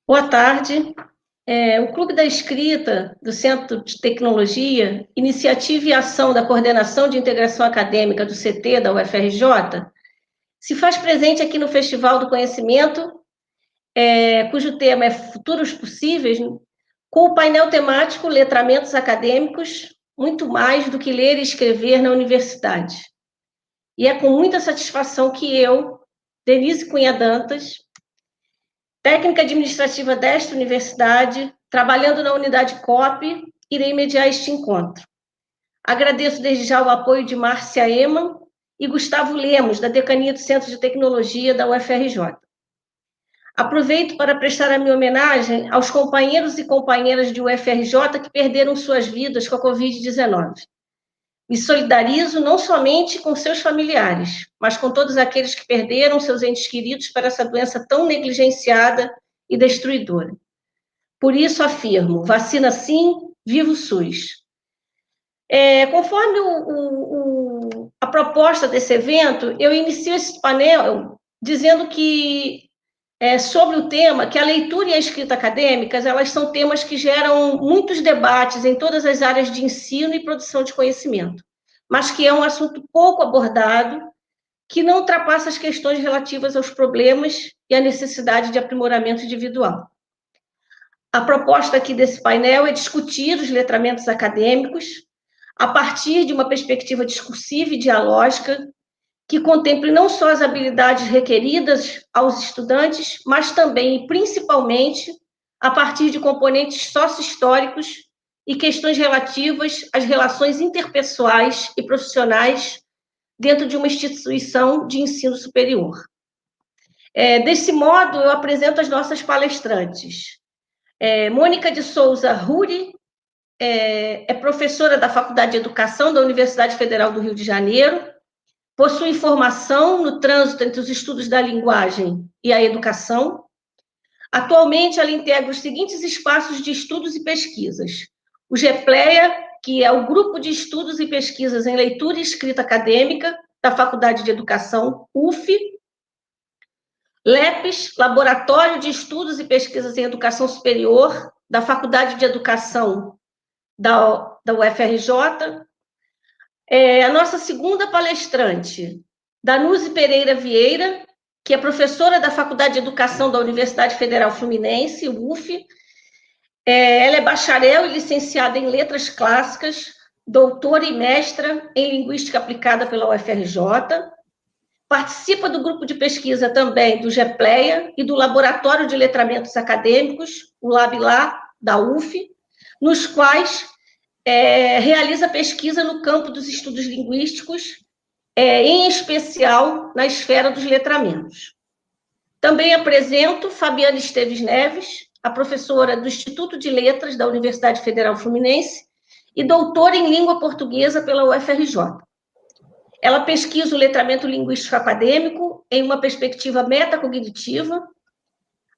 Boa tarde. O Clube da Escrita do Centro de Tecnologia, iniciativa e ação da Coordenação de Integração Acadêmica do CT da UFRJ, se faz presente aqui no Festival do Conhecimento, cujo tema é Futuros Possíveis, com o painel temático Letramentos Acadêmicos, muito mais do que ler e escrever na universidade. E é com muita satisfação que eu, Denise Cunha Dantas, técnica administrativa desta universidade, trabalhando na unidade COP, irei mediar este encontro. Agradeço desde já o apoio de Márcia Eman e Gustavo Lemos, da Decania do Centro de Tecnologia da UFRJ. Aproveito para prestar a minha homenagem aos companheiros e companheiras de UFRJ que perderam suas vidas com a Covid-19. Me solidarizo não somente com seus familiares, mas com todos aqueles que perderam seus entes queridos para essa doença tão negligenciada e destruidora. Por isso afirmo, vacina sim, viva o SUS. Conforme a proposta desse evento, eu inicio esse painel dizendo que, sobre o tema, que a leitura e a escrita acadêmicas, elas são temas que geram muitos debates em todas as áreas de ensino e produção de conhecimento, mas que é um assunto pouco abordado, que não ultrapassa as questões relativas aos problemas e à necessidade de aprimoramento individual. A proposta aqui desse painel é discutir os letramentos acadêmicos a partir de uma perspectiva discursiva e dialógica que contemple não só as habilidades requeridas aos estudantes, mas também e principalmente a partir de componentes sócio-históricos e questões relativas às relações interpessoais e profissionais dentro de uma instituição de ensino superior. Desse modo, eu apresento as nossas palestrantes. Mônica de Souza Ruri é professora da Faculdade de Educação da Universidade Federal do Rio de Janeiro, possui formação no trânsito entre os estudos da linguagem e a educação. Atualmente, ela integra os seguintes espaços de estudos e pesquisas: o GEPLEA, que é o Grupo de Estudos e Pesquisas em Leitura e Escrita Acadêmica da Faculdade de Educação, UF, LEPES, Laboratório de Estudos e Pesquisas em Educação Superior da Faculdade de Educação da UFRJ. A nossa segunda palestrante, Danuze Pereira Vieira, que é professora da Faculdade de Educação da Universidade Federal Fluminense, UF. Ela é bacharel e licenciada em Letras Clássicas, doutora e mestra em Linguística Aplicada pela UFRJ. Participa do grupo de pesquisa também do GEPLEA e do Laboratório de Letramentos Acadêmicos, o LabLá, da UF, nos quais realiza pesquisa no campo dos estudos linguísticos, em especial na esfera dos letramentos. Também apresento Fabiana Esteves Neves, a professora do Instituto de Letras da Universidade Federal Fluminense e doutora em língua portuguesa pela UFRJ. Ela pesquisa o letramento linguístico acadêmico em uma perspectiva metacognitiva.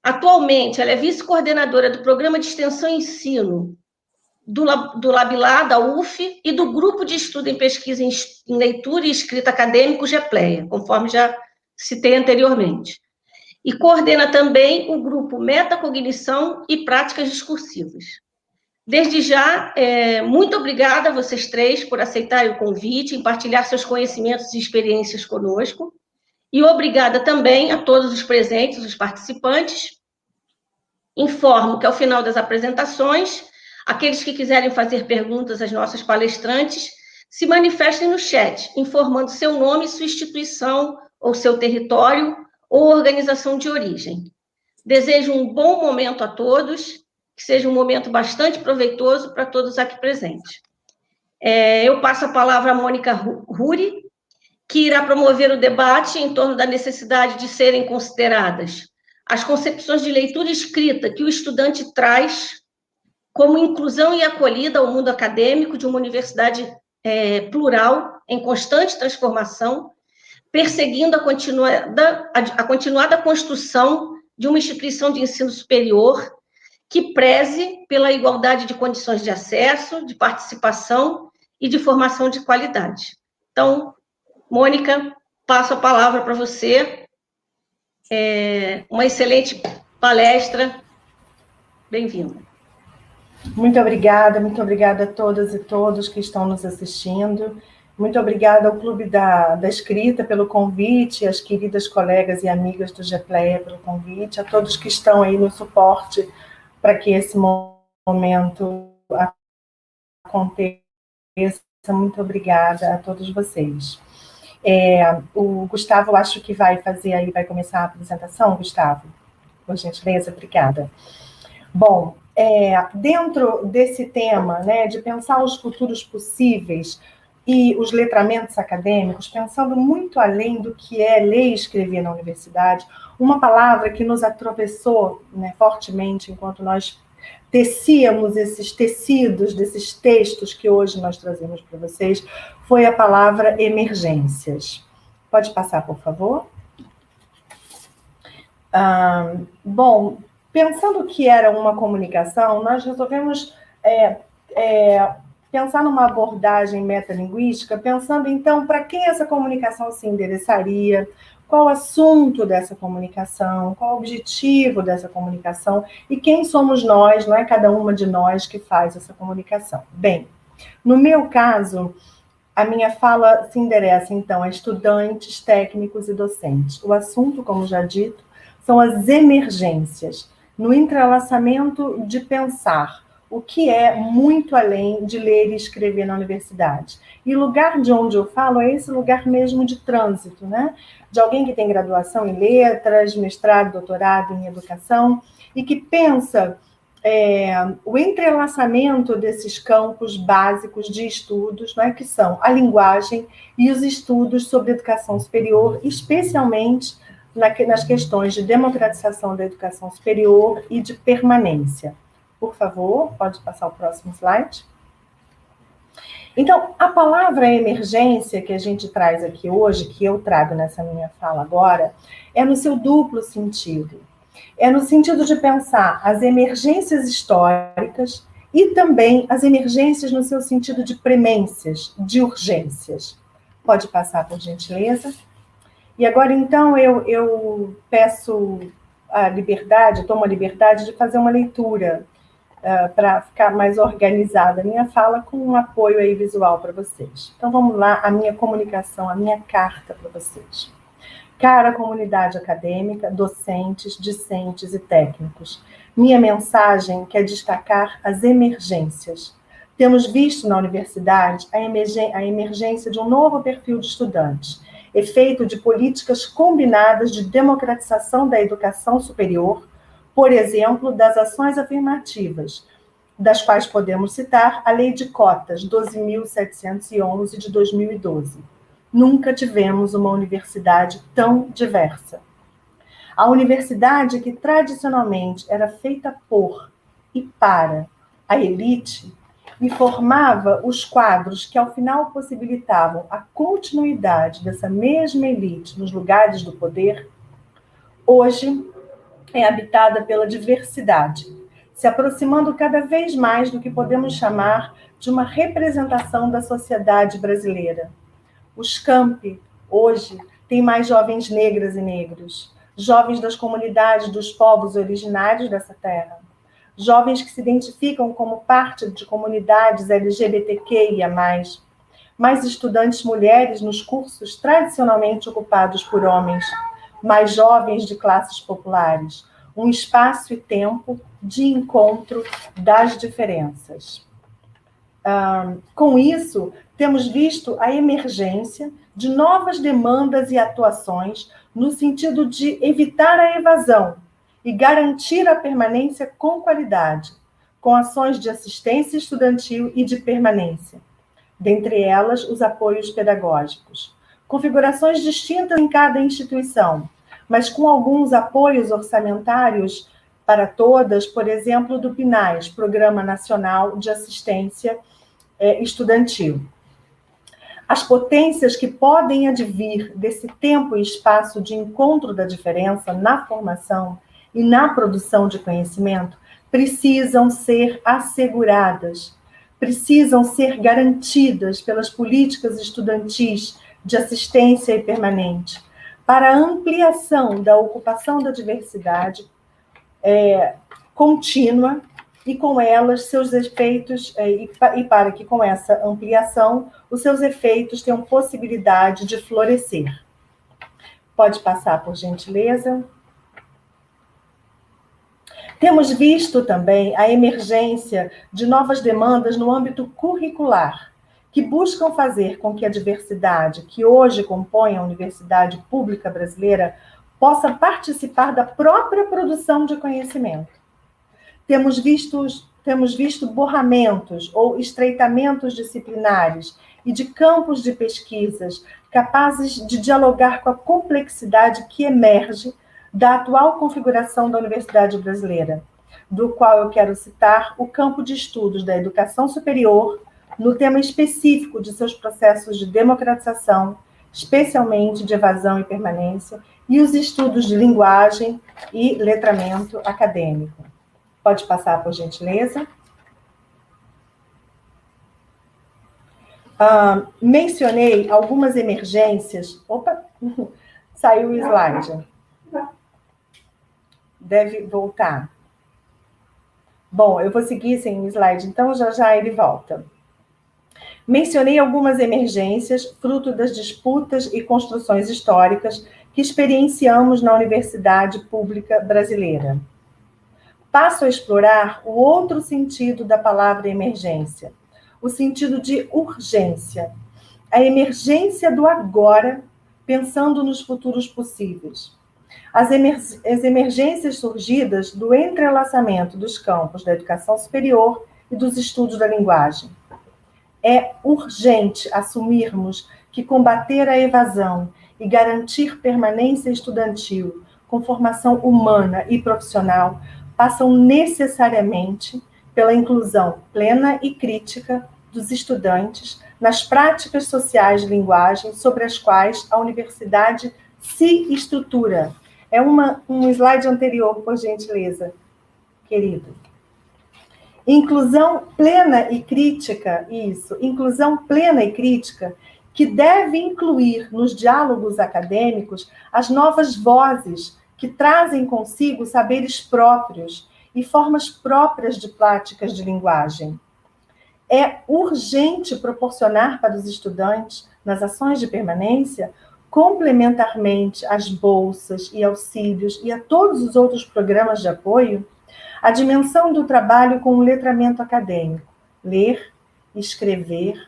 Atualmente, ela é vice-coordenadora do Programa de Extensão e Ensino do LabLá, da UF, e do Grupo de Estudo em Pesquisa em Leitura e Escrita Acadêmico, GEPLEA, conforme já citei anteriormente. E coordena também o grupo Metacognição e Práticas Discursivas. Desde já, muito obrigada a vocês três por aceitarem o convite e partilhar seus conhecimentos e experiências conosco. E obrigada também a todos os presentes, os participantes. Informo que, ao final das apresentações, aqueles que quiserem fazer perguntas às nossas palestrantes, se manifestem no chat, informando seu nome, sua instituição, ou seu território, ou organização de origem. Desejo um bom momento a todos, que seja um momento bastante proveitoso para todos aqui presentes. Eu passo a palavra à Mônica Ruri, que irá promover o debate em torno da necessidade de serem consideradas as concepções de leitura e escrita que o estudante traz como inclusão e acolhida ao mundo acadêmico de uma universidade plural, em constante transformação, perseguindo a continuada construção de uma instituição de ensino superior que preze pela igualdade de condições de acesso, de participação e de formação de qualidade. Então, Mônica, passo a palavra para você. Uma excelente palestra Bem-vinda. Muito obrigada a todas e todos que estão nos assistindo. Muito obrigada ao Clube da Escrita pelo convite, às queridas colegas e amigas do GEPLEA pelo convite, a todos que estão aí no suporte para que esse momento aconteça. Muito obrigada a todos vocês. O Gustavo, acho que vai começar a apresentação, Gustavo. Por gentileza, obrigada. Bom, dentro desse tema, né, de pensar os futuros possíveis e os letramentos acadêmicos, pensando muito além do que é ler e escrever na universidade, uma palavra que nos atravessou, né, fortemente enquanto nós tecíamos esses tecidos desses textos que hoje nós trazemos para vocês, foi a palavra emergências. Pode passar, por favor? Bom, pensando que era uma comunicação, nós resolvemos pensar numa abordagem metalinguística, pensando, então, para quem essa comunicação se endereçaria, qual o assunto dessa comunicação, qual o objetivo dessa comunicação e quem somos nós, não é cada uma de nós que faz essa comunicação. Bem, no meu caso, a minha fala se endereça, então, a estudantes, técnicos e docentes. O assunto, como já dito, são as emergências, no entrelaçamento de pensar, o que é muito além de ler e escrever na universidade. E o lugar de onde eu falo é esse lugar mesmo de trânsito, né? De alguém que tem graduação em letras, mestrado, doutorado em educação, e que pensa o entrelaçamento desses campos básicos de estudos, né, que são a linguagem e os estudos sobre educação superior, especialmente nas questões de democratização da educação superior e de permanência. Por favor, pode passar o próximo slide. Então, a palavra emergência que a gente traz aqui hoje, que eu trago nessa minha fala agora, é no seu duplo sentido. É no sentido de pensar as emergências históricas e também as emergências no seu sentido de premências, de urgências. Pode passar, por gentileza. E agora, então, eu peço a liberdade, tomo a liberdade de fazer uma leitura para ficar mais organizada a minha fala, com um apoio aí visual para vocês. Então, vamos lá, a minha comunicação, a minha carta para vocês. Cara comunidade acadêmica, docentes, discentes e técnicos, minha mensagem quer destacar as emergências. Temos visto na universidade a emergência de um novo perfil de estudantes, efeito de políticas combinadas de democratização da educação superior, por exemplo, das ações afirmativas, das quais podemos citar a Lei de Cotas 12.711 de 2012. Nunca tivemos uma universidade tão diversa. A universidade que tradicionalmente era feita por e para a elite e formava os quadros que, ao final, possibilitavam a continuidade dessa mesma elite nos lugares do poder, hoje é habitada pela diversidade, se aproximando cada vez mais do que podemos chamar de uma representação da sociedade brasileira. Os campi, hoje, têm mais jovens negras e negros, jovens das comunidades dos povos originários dessa terra, jovens que se identificam como parte de comunidades LGBTQIA+, mais estudantes mulheres nos cursos tradicionalmente ocupados por homens, mais jovens de classes populares, um espaço e tempo de encontro das diferenças. Com isso, temos visto a emergência de novas demandas e atuações no sentido de evitar a evasão e garantir a permanência com qualidade, com ações de assistência estudantil e de permanência, dentre elas os apoios pedagógicos. Configurações distintas em cada instituição, mas com alguns apoios orçamentários para todas, por exemplo, do PNAES, Programa Nacional de Assistência Estudantil. As potências que podem advir desse tempo e espaço de encontro da diferença na formação e na produção de conhecimento precisam ser asseguradas, precisam ser garantidas pelas políticas estudantis de assistência e permanente, para a ampliação da ocupação da diversidade, contínua, e com elas seus efeitos, e para que com essa ampliação os seus efeitos tenham possibilidade de florescer. Pode passar, por gentileza. Temos visto também a emergência de novas demandas no âmbito curricular, que buscam fazer com que a diversidade que hoje compõe a Universidade Pública Brasileira possa participar da própria produção de conhecimento. Temos visto borramentos ou estreitamentos disciplinares e de campos de pesquisas capazes de dialogar com a complexidade que emerge da atual configuração da Universidade Brasileira, do qual eu quero citar o campo de estudos da educação superior no tema específico de seus processos de democratização, especialmente de evasão e permanência, e os estudos de linguagem e letramento acadêmico. Pode passar, por gentileza. Mencionei algumas emergências. Opa, saiu o slide. Deve voltar. Bom, eu vou seguir sem o slide, então já ele volta. Mencionei algumas emergências, fruto das disputas e construções históricas que experienciamos na Universidade Pública Brasileira. Passo a explorar o outro sentido da palavra emergência, o sentido de urgência, a emergência do agora, pensando nos futuros possíveis. As emergências surgidas do entrelaçamento dos campos da educação superior e dos estudos da linguagem. É urgente assumirmos que combater a evasão e garantir permanência estudantil com formação humana e profissional passam necessariamente pela inclusão plena e crítica dos estudantes nas práticas sociais de linguagem sobre as quais a universidade se estrutura. É um slide anterior, por gentileza, querido. Inclusão plena e crítica, inclusão plena e crítica, que deve incluir nos diálogos acadêmicos as novas vozes que trazem consigo saberes próprios e formas próprias de práticas de linguagem. É urgente proporcionar para os estudantes, nas ações de permanência, complementarmente às bolsas e auxílios e a todos os outros programas de apoio, a dimensão do trabalho com o letramento acadêmico, ler, escrever,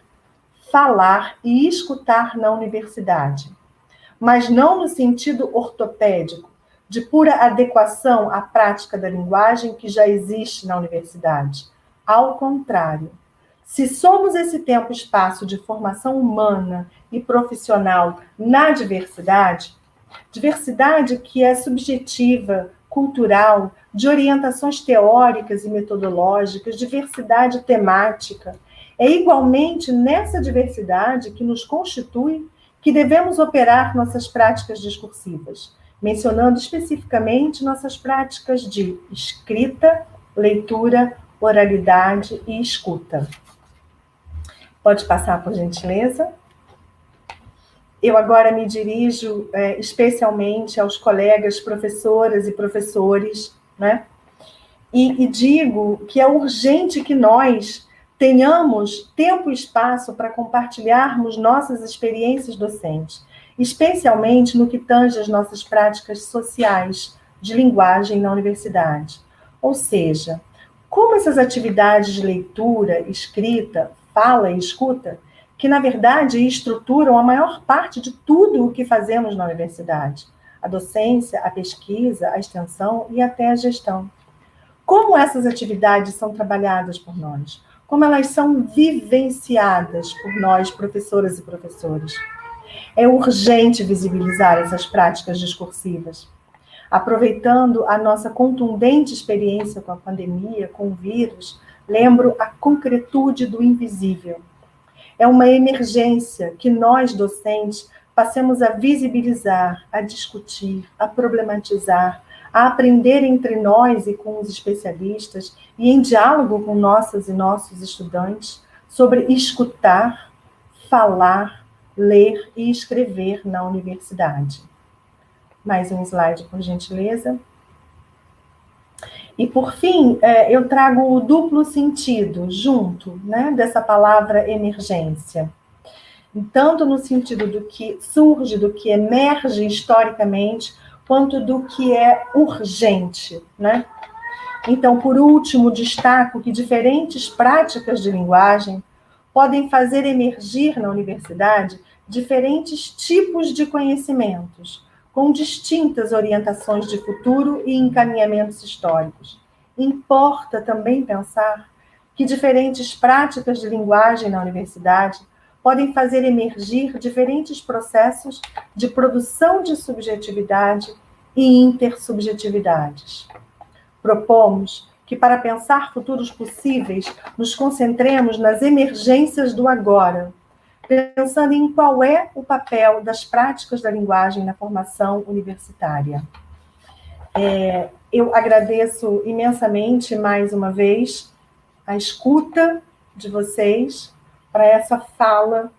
falar e escutar na universidade, mas não no sentido ortopédico, de pura adequação à prática da linguagem que já existe na universidade. Ao contrário, se somos esse tempo e espaço de formação humana e profissional na diversidade, diversidade que é subjetiva, cultural, de orientações teóricas e metodológicas, diversidade temática, é igualmente nessa diversidade que nos constitui que devemos operar nossas práticas discursivas, mencionando especificamente nossas práticas de escrita, leitura, oralidade e escuta. Pode passar, por gentileza. Eu agora me dirijo especialmente aos colegas professoras e professores, né? E digo que é urgente que nós tenhamos tempo e espaço para compartilharmos nossas experiências docentes, especialmente no que tange às nossas práticas sociais de linguagem na universidade. Ou seja, como essas atividades de leitura, escrita, fala e escuta, que, na verdade, estruturam a maior parte de tudo o que fazemos na universidade. A docência, a pesquisa, a extensão e até a gestão. Como essas atividades são trabalhadas por nós? Como elas são vivenciadas por nós, professoras e professores? É urgente visibilizar essas práticas discursivas. Aproveitando a nossa contundente experiência com a pandemia, com o vírus, lembro a concretude do invisível. É uma emergência que nós, docentes, passemos a visibilizar, a discutir, a problematizar, a aprender entre nós e com os especialistas e em diálogo com nossas e nossos estudantes sobre escutar, falar, ler e escrever na universidade. Mais um slide, por gentileza. E, por fim, eu trago o duplo sentido junto, né, dessa palavra emergência. Tanto no sentido do que surge, do que emerge historicamente, quanto do que é urgente, né? Então, por último, destaco que diferentes práticas de linguagem podem fazer emergir na universidade diferentes tipos de conhecimentos, com distintas orientações de futuro e encaminhamentos históricos. Importa também pensar que diferentes práticas de linguagem na universidade podem fazer emergir diferentes processos de produção de subjetividade e intersubjetividades. Propomos que, para pensar futuros possíveis, nos concentremos nas emergências do agora, pensando em qual é o papel das práticas da linguagem na formação universitária. Eu agradeço imensamente, mais uma vez, a escuta de vocês para essa fala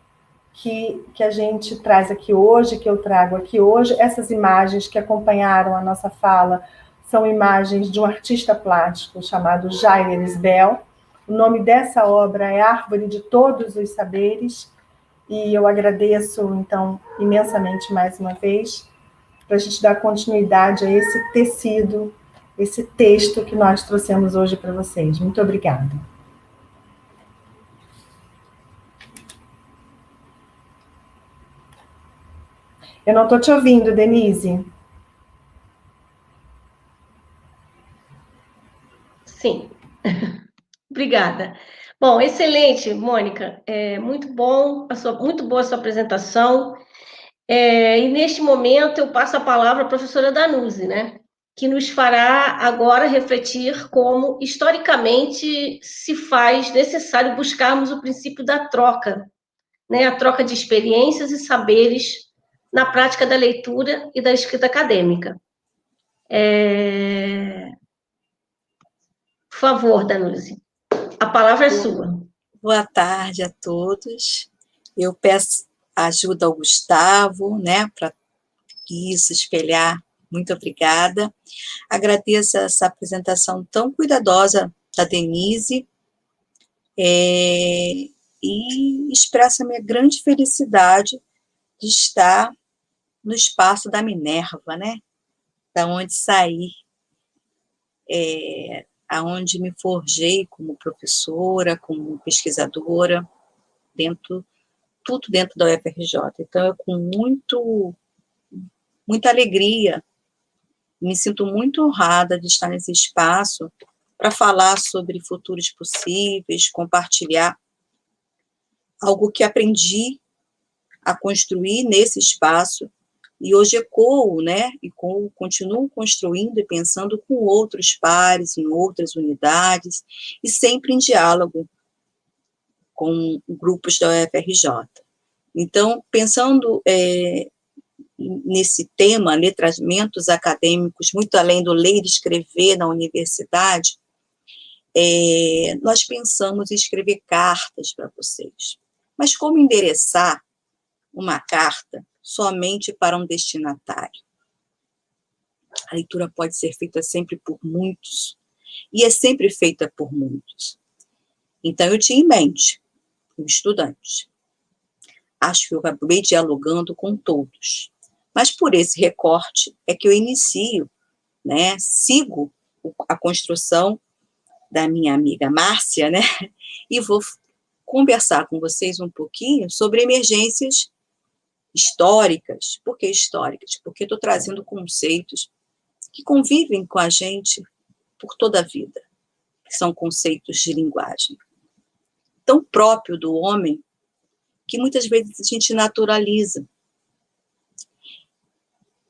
que a gente traz aqui hoje, que eu trago aqui hoje. Essas imagens que acompanharam a nossa fala são imagens de um artista plástico chamado Jair Isbell. O nome dessa obra é Árvore de Todos os Saberes, e eu agradeço, então, imensamente mais uma vez, para a gente dar continuidade a esse tecido, esse texto que nós trouxemos hoje para vocês. Muito obrigada. Eu não estou te ouvindo, Denise. Sim. Obrigada. Bom, excelente, Mônica. Muito bom, muito boa a sua apresentação. E neste momento eu passo a palavra à professora Danuse, né? Que nos fará agora refletir como, historicamente, se faz necessário buscarmos o princípio da troca, né? A troca de experiências e saberes na prática da leitura e da escrita acadêmica. Por favor, Danuse, a palavra é sua. Boa tarde a todos. Eu peço ajuda ao Gustavo, né, para isso espelhar. Muito obrigada. Agradeço essa apresentação tão cuidadosa da Denise, e expresso a minha grande felicidade de estar no espaço da Minerva, né, da onde saí, aonde me forjei como professora, como pesquisadora, tudo dentro da UFRJ. Então, eu com muita alegria, me sinto muito honrada de estar nesse espaço para falar sobre futuros possíveis, compartilhar algo que aprendi a construir nesse espaço, e hoje ecoo, né, e continuo construindo e pensando com outros pares, em outras unidades, e sempre em diálogo com grupos da UFRJ. Então, pensando nesse tema, letramentos acadêmicos, muito além do ler e escrever na universidade, nós pensamos em escrever cartas para vocês. Mas como endereçar uma carta somente para um destinatário? A leitura pode ser feita sempre por muitos, e é sempre feita por muitos. Então, eu tinha em mente o estudante. Acho que eu acabei dialogando com todos. Mas por esse recorte é que eu inicio, né, sigo a construção da minha amiga Márcia, né, e vou conversar com vocês um pouquinho sobre emergências históricas. Por que históricas? Porque estou trazendo conceitos que convivem com a gente por toda a vida, que são conceitos de linguagem, tão próprio do homem, que muitas vezes a gente naturaliza.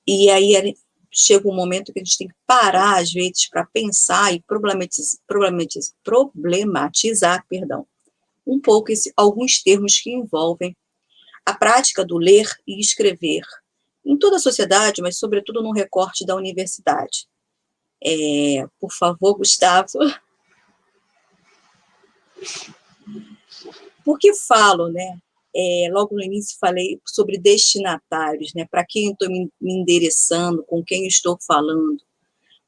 E aí chega um momento que a gente tem que parar, às vezes, para pensar e problematizar, um pouco alguns termos que envolvem a prática do ler e escrever, em toda a sociedade, mas sobretudo no recorte da universidade. Por favor, Gustavo. Por que falo, né? Logo no início falei sobre destinatários, né? Para quem eu estou me endereçando, com quem eu estou falando.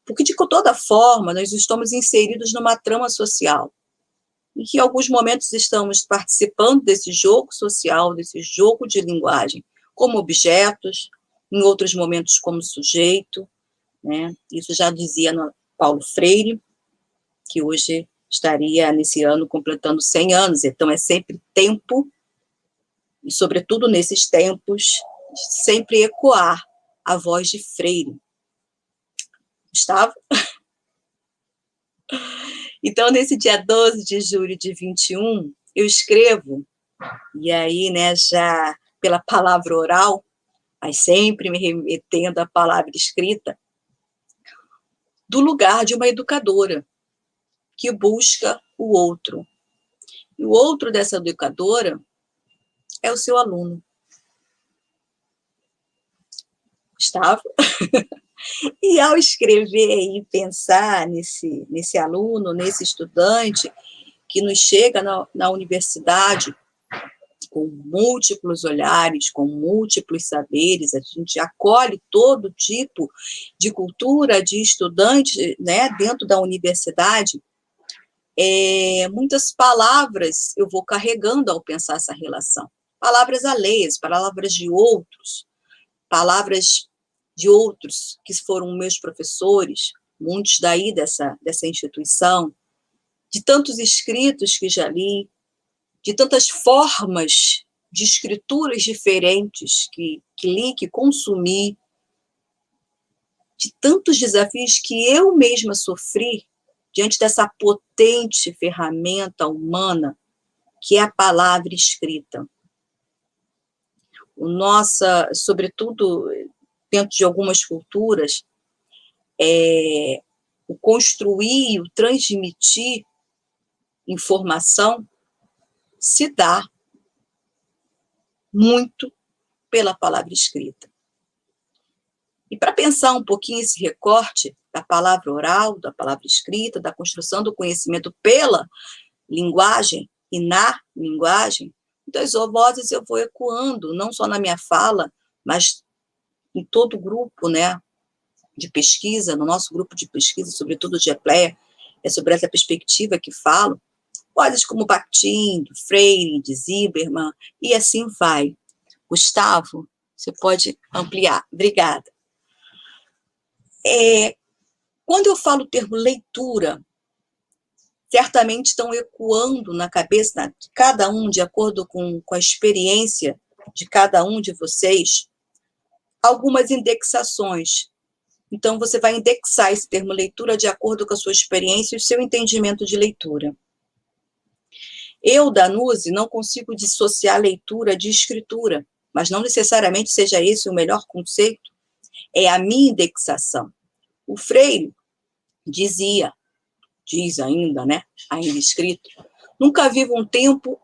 Porque, de toda forma, nós estamos inseridos numa trama social, em que, em alguns momentos, estamos participando desse jogo social, desse jogo de linguagem, como objetos, em outros momentos, como sujeito, né? Isso já dizia Paulo Freire, que hoje estaria, nesse ano, completando 100 anos. Então, é sempre tempo, e, sobretudo, nesses tempos, sempre ecoar a voz de Freire. Gustavo? Então, nesse dia 12 de julho de 21, eu escrevo, e aí, né, já pela palavra oral, mas sempre me remetendo à palavra escrita, do lugar de uma educadora que busca o outro. E o outro dessa educadora é o seu aluno. Gustavo? E ao escrever e pensar nesse aluno, nesse estudante, que nos chega na universidade com múltiplos olhares, com múltiplos saberes, a gente acolhe todo tipo de cultura de estudante, né, dentro da universidade, muitas palavras eu vou carregando ao pensar essa relação. Palavras alheias, palavras de outros que foram meus professores, muitos daí dessa instituição, de tantos escritos que já li, de tantas formas de escrituras diferentes que li, que consumi, de tantos desafios que eu mesma sofri diante dessa potente ferramenta humana que é a palavra escrita. Sobretudo, dentro de algumas culturas, o construir e o transmitir informação se dá muito pela palavra escrita. E para pensar um pouquinho esse recorte da palavra oral, da palavra escrita, da construção do conhecimento pela linguagem e na linguagem, então as vozes eu vou ecoando, não só na minha fala, mas em todo o grupo, né, de pesquisa, no nosso grupo de pesquisa, sobretudo de Epleia, é sobre essa perspectiva que falo, vozes como Bakhtin, Freire, de Zimmermann, e assim vai. Gustavo, você pode ampliar. Obrigada. Quando eu falo o termo leitura, certamente estão ecoando na cabeça de cada um, de acordo com a experiência de cada um de vocês, algumas indexações. Então, você vai indexar esse termo leitura de acordo com a sua experiência e o seu entendimento de leitura. Eu, Danuse, não consigo dissociar leitura de escritura, mas não necessariamente seja esse o melhor conceito, é a minha indexação. O Freire diz ainda, né, ainda escrito, nunca vivo um tempo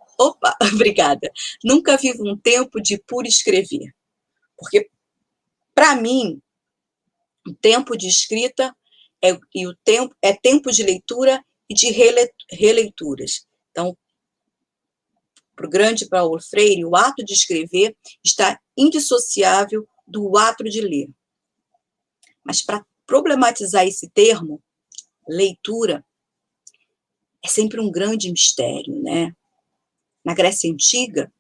de puro escrever, porque, para mim, o tempo de escrita é tempo de leitura e de releituras. Então, para o grande Paulo Freire, o ato de escrever está indissociável do ato de ler. Mas, para problematizar esse termo, leitura, é sempre um grande mistério, né? Na Grécia Antiga,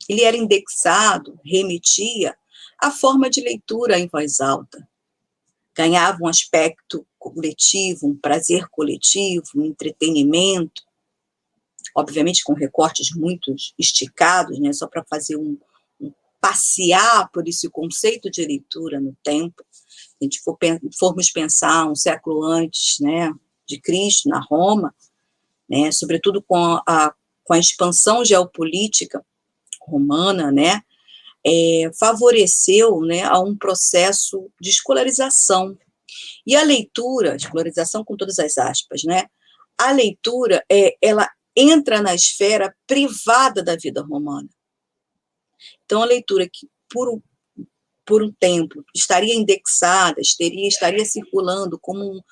ele era indexado, remetia à forma de leitura em voz alta. Ganhava um aspecto coletivo, um prazer coletivo, um entretenimento, obviamente com recortes muito esticados, né, só para fazer um passear por esse conceito de leitura no tempo. Se a gente formos pensar um século antes, né, de Cristo, na Roma, né, sobretudo com a expansão geopolítica romana, né, favoreceu, né, a um processo de escolarização. E a leitura, escolarização com todas as aspas, né, a leitura, ela entra na esfera privada da vida romana. Então, a leitura que, por um tempo, estaria indexada, estaria circulando como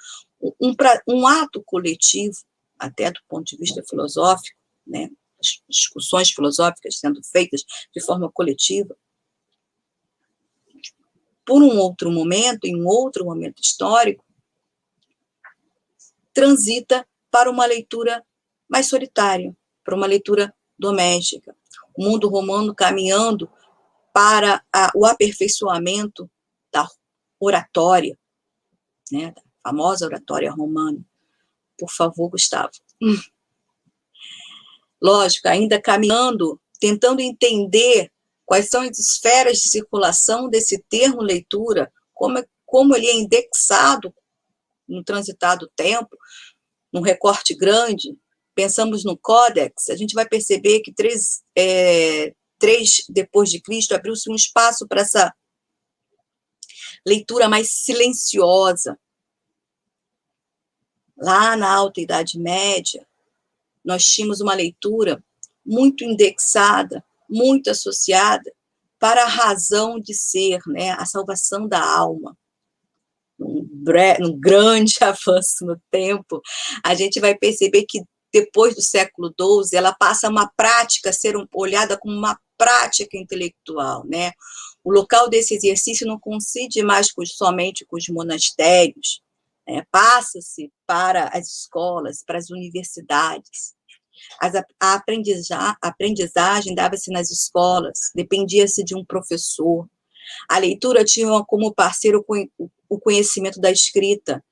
um ato coletivo, até do ponto de vista filosófico, né, discussões filosóficas sendo feitas de forma coletiva, por um outro momento, em um outro momento histórico, transita para uma leitura mais solitária, para uma leitura doméstica. O mundo romano caminhando para o aperfeiçoamento da oratória, né, da famosa oratória romana. Por favor, Gustavo. Lógico, ainda caminhando, tentando entender quais são as esferas de circulação desse termo leitura, como ele é indexado no transitado tempo, num recorte grande. Pensamos no Códex, a gente vai perceber que 3 depois de Cristo abriu-se um espaço para essa leitura mais silenciosa. Lá na Alta Idade Média, nós tínhamos uma leitura muito indexada, muito associada para a razão de ser, né, a salvação da alma. Num grande avanço no tempo, a gente vai perceber que depois do século XII, ela passa a uma prática, a ser olhada como uma prática intelectual, né? O local desse exercício não coincide mais somente com os monastérios, né? Passa-se para as escolas, para as universidades. A aprendizagem dava-se nas escolas, dependia-se de um professor. A leitura tinha como parceiro o conhecimento da escrita,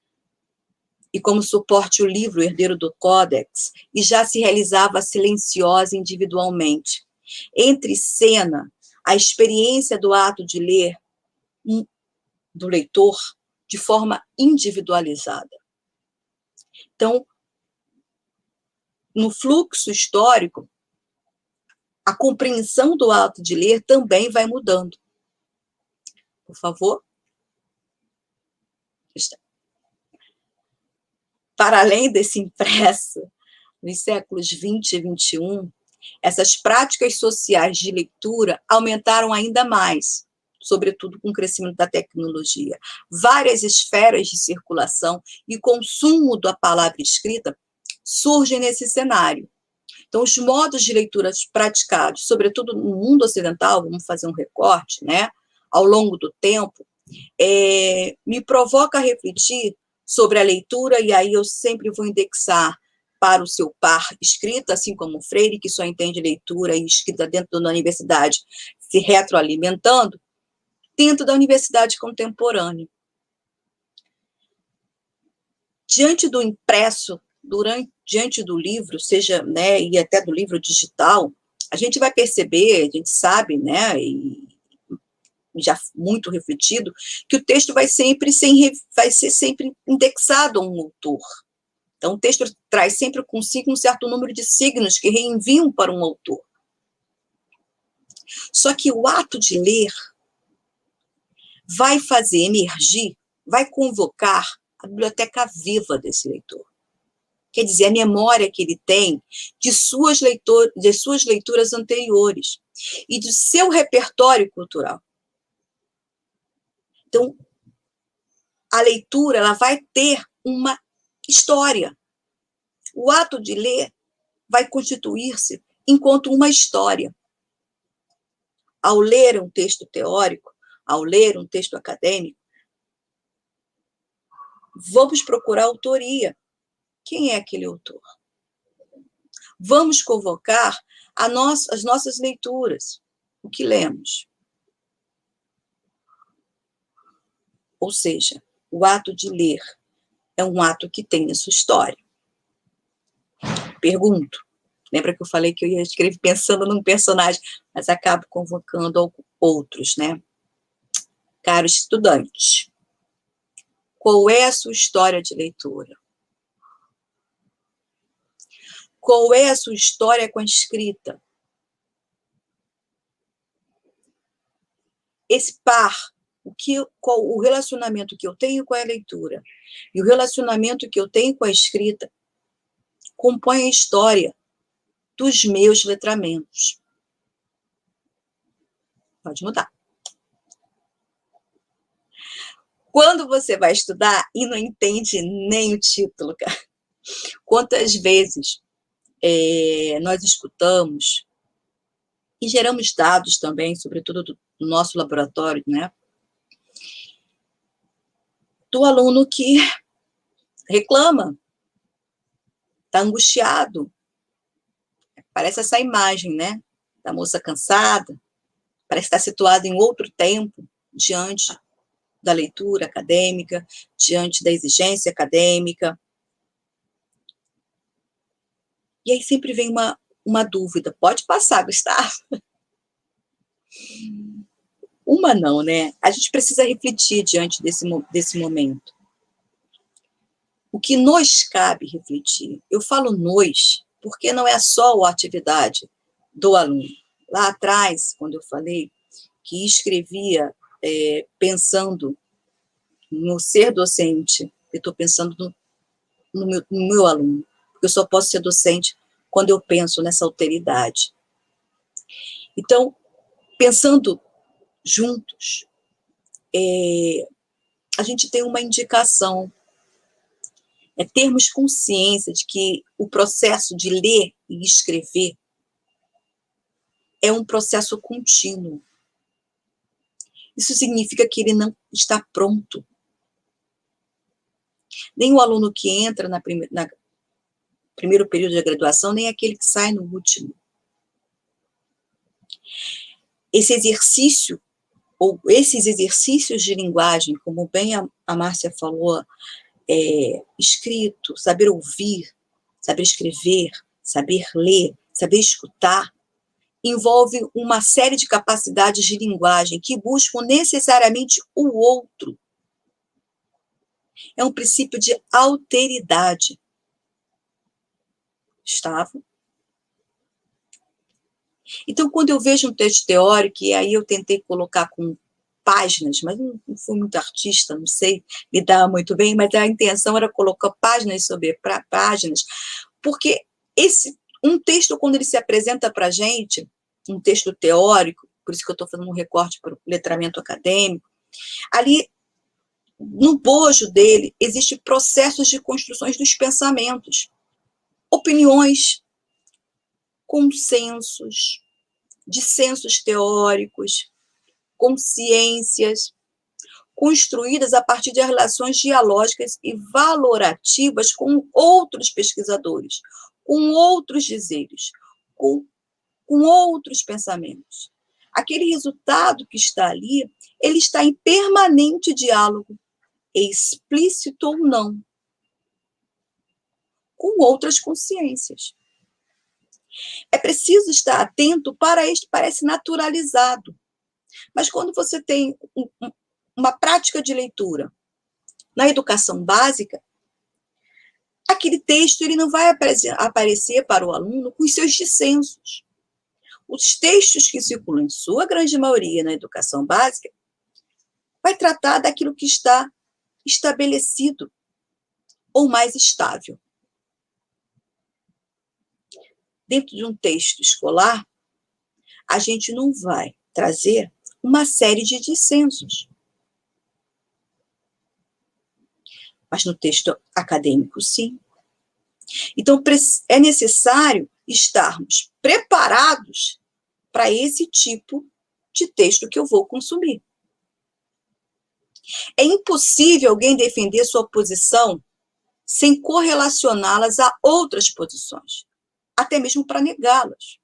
e como suporte o livro, herdeiro do Códex, e já se realizava silenciosa individualmente. Entre cena, a experiência do ato de ler do leitor de forma individualizada. Então, no fluxo histórico, a compreensão do ato de ler também vai mudando. Por favor. Para além desse impresso, nos séculos 20 e 21, essas práticas sociais de leitura aumentaram ainda mais, sobretudo com o crescimento da tecnologia. Várias esferas de circulação e consumo da palavra escrita surgem nesse cenário. Então, os modos de leitura praticados, sobretudo no mundo ocidental, vamos fazer um recorte, né, ao longo do tempo, me provoca a refletir sobre a leitura, e aí eu sempre vou indexar para o seu par escrita, assim como o Freire, que só entende leitura e escrita dentro da universidade, se retroalimentando, dentro da universidade contemporânea. Diante do impresso, diante do livro, seja, né, e até do livro digital, a gente vai perceber, a gente sabe, né, e já muito refletido, que o texto vai ser sempre indexado a um autor. Então, o texto traz sempre consigo um certo número de signos que reenviam para um autor. Só que o ato de ler vai fazer emergir, vai convocar a biblioteca viva desse leitor. Quer dizer, a memória que ele tem de suas leituras anteriores e de seu repertório cultural. Então, a leitura ela vai ter uma história. O ato de ler vai constituir-se enquanto uma história. Ao ler um texto teórico, ao ler um texto acadêmico, vamos procurar autoria. Quem é aquele autor? Vamos convocar as nossas leituras, o que lemos. Ou seja, o ato de ler é um ato que tem a sua história. Pergunto. Lembra que eu falei que eu ia escrever pensando num personagem, mas acabo convocando outros, né? Caro estudante, qual é a sua história de leitura? Qual é a sua história com a escrita? Esse par, o relacionamento que eu tenho com a leitura e o relacionamento que eu tenho com a escrita compõe a história dos meus letramentos. Pode mudar. Quando você vai estudar e não entende nem o título, cara, quantas vezes nós escutamos e geramos dados também, sobretudo do nosso laboratório, né? Do aluno que reclama está angustiado. Parece essa imagem, né? Da moça cansada, parece estar situado em outro tempo, diante da leitura acadêmica, diante da exigência acadêmica. E aí sempre vem uma dúvida. Pode passar, Gustavo? Uma não, né? A gente precisa refletir diante desse momento. O que nos cabe refletir? Eu falo nós, porque não é só a atividade do aluno. Lá atrás, quando eu falei que escrevia pensando no ser docente, eu estou pensando no meu aluno. Eu só posso ser docente quando eu penso nessa alteridade. Então, pensando juntos, a gente tem uma indicação, termos consciência de que o processo de ler e escrever é um processo contínuo. Isso significa que ele não está pronto. Nem o aluno que entra no primeiro período de graduação, nem aquele que sai no último. Esse exercício, ou esses exercícios de linguagem, como bem a Márcia falou, escrito, saber ouvir, saber escrever, saber ler, saber escutar, envolve uma série de capacidades de linguagem que buscam necessariamente o outro. É um princípio de alteridade. Gustavo? Então, quando eu vejo um texto teórico, e aí eu tentei colocar com páginas, mas não fui muito artista, não sei lidar muito bem, mas a intenção era colocar páginas sobre páginas, porque um texto, quando ele se apresenta para a gente, um texto teórico, por isso que eu estou fazendo um recorte para o letramento acadêmico, ali, no bojo dele, existem processos de construções dos pensamentos, opiniões, consensos, dissensos teóricos, consciências, construídas a partir de relações dialógicas e valorativas com outros pesquisadores, com outros dizeres, com outros pensamentos. Aquele resultado que está ali, ele está em permanente diálogo, explícito ou não, com outras consciências. É preciso estar atento para isto, parece naturalizado. Mas quando você tem uma prática de leitura na educação básica, aquele texto ele não vai aparecer para o aluno com os seus dissensos. Os textos que circulam, em sua grande maioria, na educação básica, vai tratar daquilo que está estabelecido ou mais estável. Dentro de um texto escolar, a gente não vai trazer uma série de dissensos. Mas no texto acadêmico, sim. Então, é necessário estarmos preparados para esse tipo de texto que eu vou consumir. É impossível alguém defender sua posição sem correlacioná-las a outras posições, até mesmo para negá-las.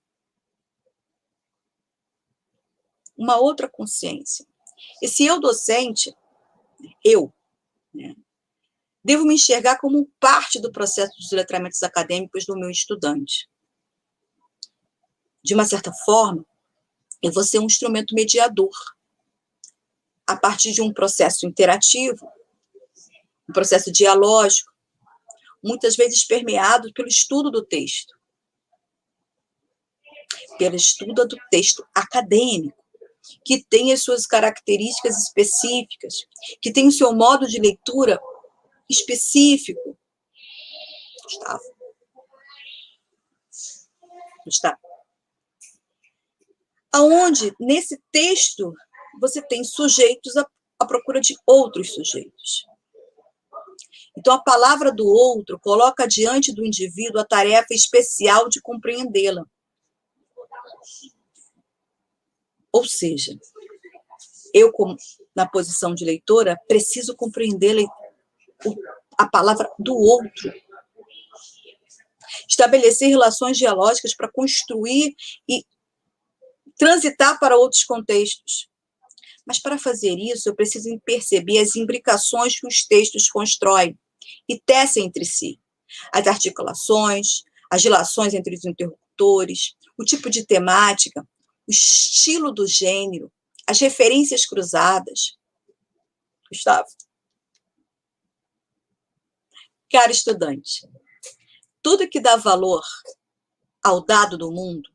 Uma outra consciência. Esse eu docente, devo me enxergar como parte do processo dos letramentos acadêmicos do meu estudante. De uma certa forma, eu vou ser um instrumento mediador, a partir de um processo interativo, um processo dialógico, muitas vezes permeado pelo estudo do texto, pelo estudo do texto acadêmico, que tem as suas características específicas, que tem o seu modo de leitura específico. Gustavo. Aonde, nesse texto, você tem sujeitos à procura de outros sujeitos. Então, a palavra do outro coloca diante do indivíduo a tarefa especial de compreendê-la. Ou seja, eu, na posição de leitora, preciso compreender a palavra do outro. estabelecer relações dialógicas para construir e transitar para outros contextos. Mas para fazer isso, eu preciso perceber as imbricações que os textos constroem e tecem entre si. As articulações, as relações entre os interlocutores, o tipo de temática, o estilo do gênero, as referências cruzadas. Gustavo? Caro estudante, tudo que dá valor ao dado do mundo,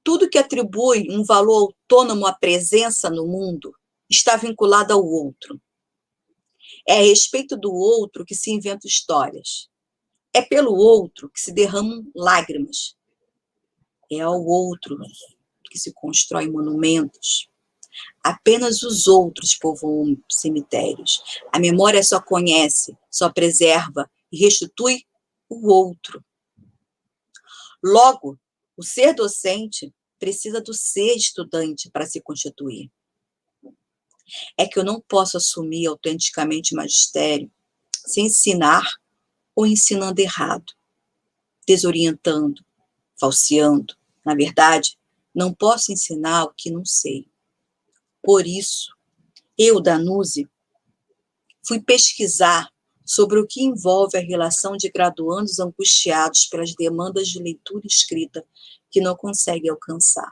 tudo que atribui um valor autônomo à presença no mundo, está vinculado ao outro. É a respeito do outro que se inventam histórias. É pelo outro que se derramam lágrimas. É ao outro que se constroem monumentos. Apenas os outros povoam cemitérios. A memória só conhece, só preserva e restitui o outro. Logo, o ser docente precisa do ser estudante para se constituir. É que eu não posso assumir autenticamente o magistério sem ensinar ou ensinando errado, desorientando, falseando. Na verdade, não posso ensinar o que não sei. Por isso, eu, Danuzzi, fui pesquisar sobre o que envolve a relação de graduandos angustiados pelas demandas de leitura escrita que não conseguem alcançar.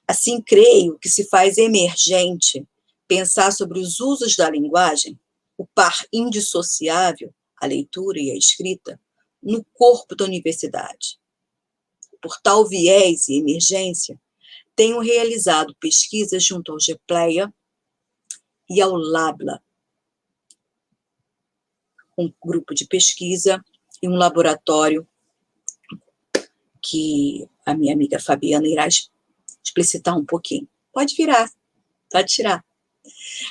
Assim, creio que se faz emergente pensar sobre os usos da linguagem, o par indissociável, a leitura e a escrita, no corpo da universidade. Por tal viés e emergência, tenho realizado pesquisas junto ao GPLEA e ao LABLA, um grupo de pesquisa e um laboratório que a minha amiga Fabiana irá explicitar um pouquinho. Pode virar, pode tirar.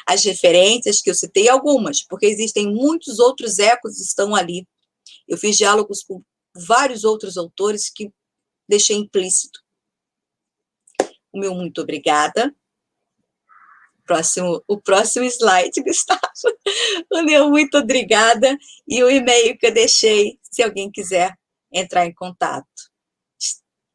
As referências que eu citei, algumas, porque existem muitos outros ecos que estão ali. Eu fiz diálogos com vários outros autores que deixei implícito. O meu muito obrigada. O próximo slide, Gustavo. O meu muito obrigada e o e-mail que eu deixei, se alguém quiser entrar em contato.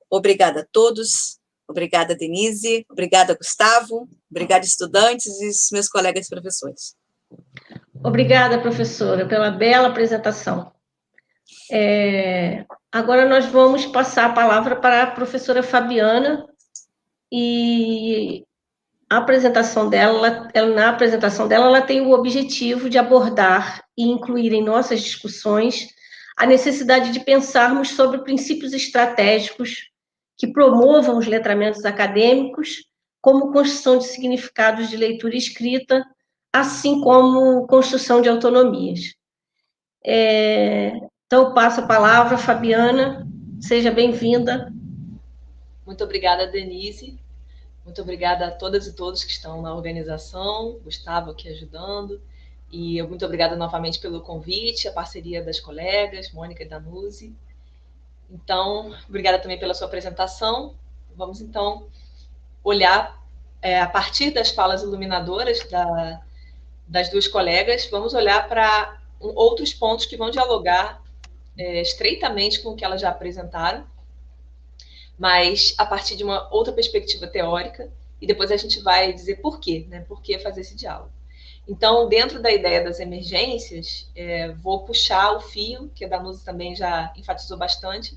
Obrigada a todos. Obrigada, Denise. Obrigada, Gustavo. Obrigada, estudantes e meus colegas professores. Obrigada, professora, pela bela apresentação. Agora nós vamos passar a palavra para a professora Fabiana e a apresentação dela, na apresentação dela, ela tem o objetivo de abordar e incluir em nossas discussões a necessidade de pensarmos sobre princípios estratégicos que promovam os letramentos acadêmicos, como construção de significados de leitura e escrita, assim como construção de autonomias. Então, passo a palavra, Fabiana, seja bem-vinda. Muito obrigada, Denise. Muito obrigada a todas e todos que estão na organização, Gustavo aqui ajudando, e muito obrigada novamente pelo convite, a parceria das colegas, Mônica e Danuzzi. Então, obrigada também pela sua apresentação. Vamos, então, olhar, a partir das falas iluminadoras das duas colegas, vamos olhar para outros pontos que vão dialogar estreitamente com o que elas já apresentaram, mas a partir de uma outra perspectiva teórica, e depois a gente vai dizer por quê, né? Por que fazer esse diálogo. Então, dentro da ideia das emergências, vou puxar o fio, que a Danuzzi também já enfatizou bastante,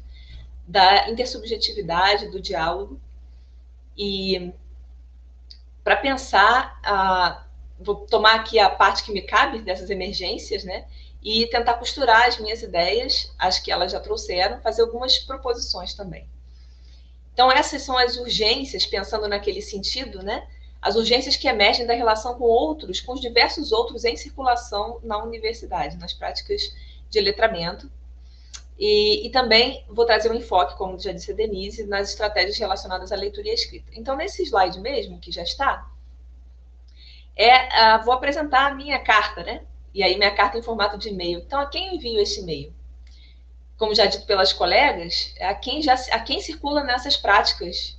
da intersubjetividade, do diálogo, e para pensar, vou tomar aqui a parte que me cabe dessas emergências, né? E tentar costurar as minhas ideias, as que elas já trouxeram, fazer algumas proposições também. Então, essas são as urgências, pensando naquele sentido, né? As urgências que emergem da relação com outros, com os diversos outros em circulação na universidade, nas práticas de letramento. E também vou trazer um enfoque, como já disse a Denise, nas estratégias relacionadas à leitura e à escrita. Então, nesse slide mesmo, que já está, vou apresentar a minha carta, né? E aí, minha carta em formato de e-mail. Então, a quem eu envio esse e-mail? Como já dito pelas colegas, a quem circula nessas práticas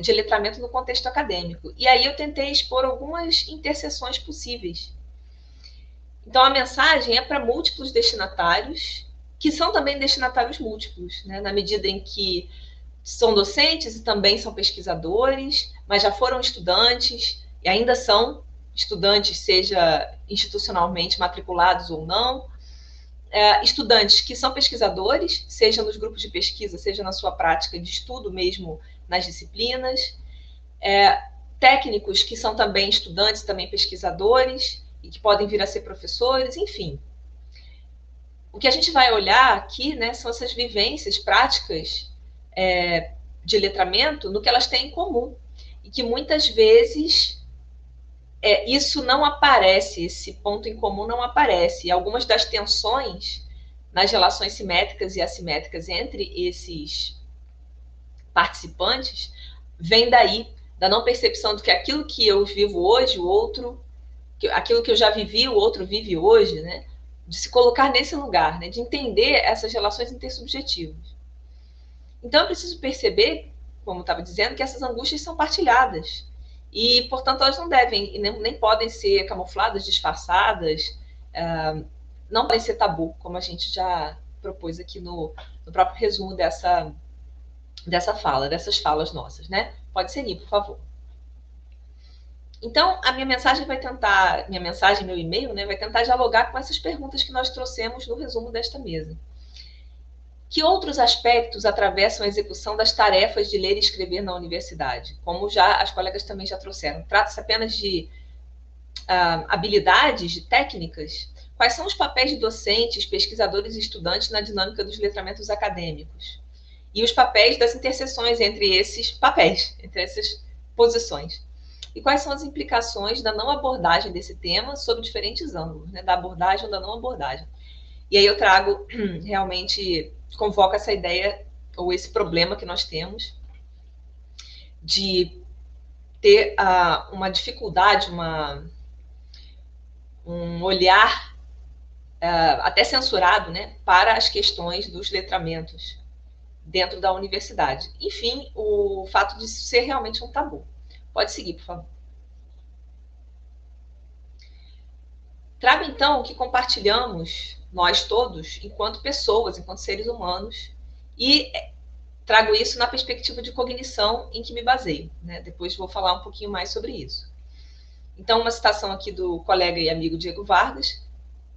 de letramento no contexto acadêmico. E aí eu tentei expor algumas interseções possíveis. Então, a mensagem é para múltiplos destinatários que são também destinatários múltiplos, né? Na medida em que são docentes e também são pesquisadores, mas já foram estudantes e ainda são estudantes, seja institucionalmente matriculados ou não, estudantes que são pesquisadores, seja nos grupos de pesquisa, seja na sua prática de estudo mesmo nas disciplinas, técnicos que são também estudantes, também pesquisadores, e que podem vir a ser professores, enfim. O que a gente vai olhar aqui, né, são essas vivências práticas de letramento no que elas têm em comum, e que muitas vezes isso não aparece, esse ponto em comum não aparece. E algumas das tensões nas relações simétricas e assimétricas entre esses participantes vem daí, da não percepção de que aquilo que eu vivo hoje, o outro, aquilo que eu já vivi, o outro vive hoje, né? De se colocar nesse lugar, né? De entender essas relações intersubjetivas. Então, eu preciso perceber, como eu estava dizendo, que essas angústias são partilhadas. E, portanto, elas não devem, nem podem ser camufladas, disfarçadas, não podem ser tabu, como a gente já propôs aqui no próprio resumo dessa fala, dessas falas nossas, né? Pode seguir, por favor. Então, a minha mensagem, meu e-mail, né, vai tentar dialogar com essas perguntas que nós trouxemos no resumo desta mesa. Que outros aspectos atravessam a execução das tarefas de ler e escrever na universidade? Como já as colegas também já trouxeram. Trata-se apenas de habilidades, de técnicas? Quais são os papéis de docentes, pesquisadores e estudantes na dinâmica dos letramentos acadêmicos? E os papéis das interseções entre esses papéis, entre essas posições? E quais são as implicações da não abordagem desse tema sob diferentes ângulos, né? Da abordagem ou da não abordagem? E aí eu trago, realmente, convoco essa ideia, ou esse problema que nós temos, de ter uma dificuldade, um olhar até censurado, né, para as questões dos letramentos dentro da universidade. Enfim, o fato de ser realmente um tabu. Pode seguir, por favor. Trago, então, o que compartilhamos, nós todos, enquanto pessoas, enquanto seres humanos, e trago isso na perspectiva de cognição em que me baseio, né? Depois vou falar um pouquinho mais sobre isso. Então, uma citação aqui do colega e amigo Diego Vargas: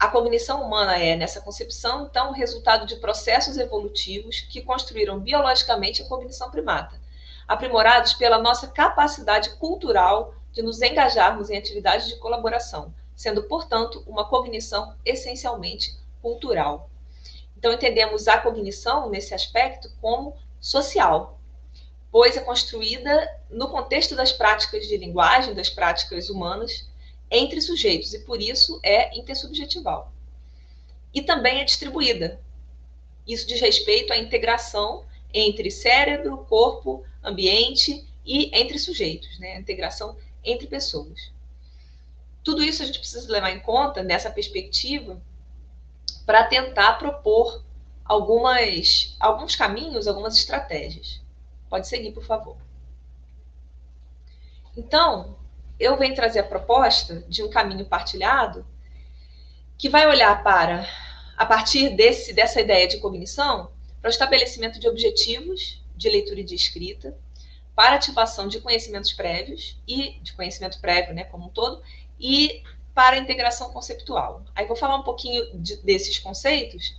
a cognição humana é, nessa concepção, então, resultado de processos evolutivos que construíram biologicamente a cognição primata, aprimorados pela nossa capacidade cultural de nos engajarmos em atividades de colaboração, sendo, portanto, uma cognição essencialmente cultural. Então, entendemos a cognição, nesse aspecto, como social, pois é construída no contexto das práticas de linguagem, das práticas humanas, entre sujeitos, e por isso é intersubjetival. E também é distribuída. Isso diz respeito à integração entre cérebro, corpo, ambiente e entre sujeitos, né? A integração entre pessoas. Tudo isso a gente precisa levar em conta nessa perspectiva para tentar propor alguns caminhos, algumas estratégias. Pode seguir, por favor. Então, eu venho trazer a proposta de um caminho partilhado que vai olhar para, a partir dessa ideia de cognição, para o estabelecimento de objetivos de leitura e de escrita, para ativação de conhecimentos prévios e de conhecimento prévio, né, como um todo, e para a integração conceitual. Aí vou falar um pouquinho desses conceitos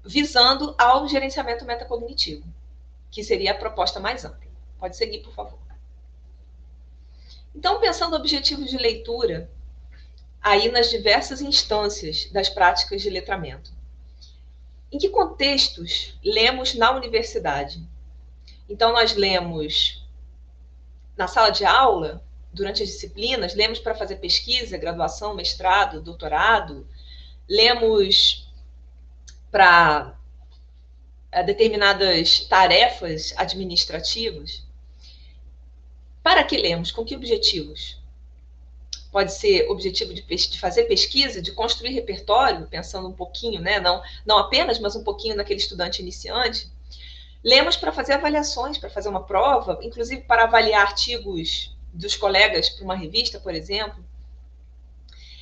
visando ao gerenciamento metacognitivo, que seria a proposta mais ampla. Pode seguir, por favor. Então, pensando objetivos de leitura, aí nas diversas instâncias das práticas de letramento. Em que contextos lemos na universidade? Então, nós lemos na sala de aula, durante as disciplinas, lemos para fazer pesquisa, graduação, mestrado, doutorado, lemos para determinadas tarefas administrativas. Para que lemos? Com que objetivos? Pode ser objetivo de fazer pesquisa, de construir repertório, pensando um pouquinho, né? Não apenas, mas um pouquinho naquele estudante iniciante. Lemos para fazer avaliações, para fazer uma prova, inclusive para avaliar artigos dos colegas para uma revista, por exemplo.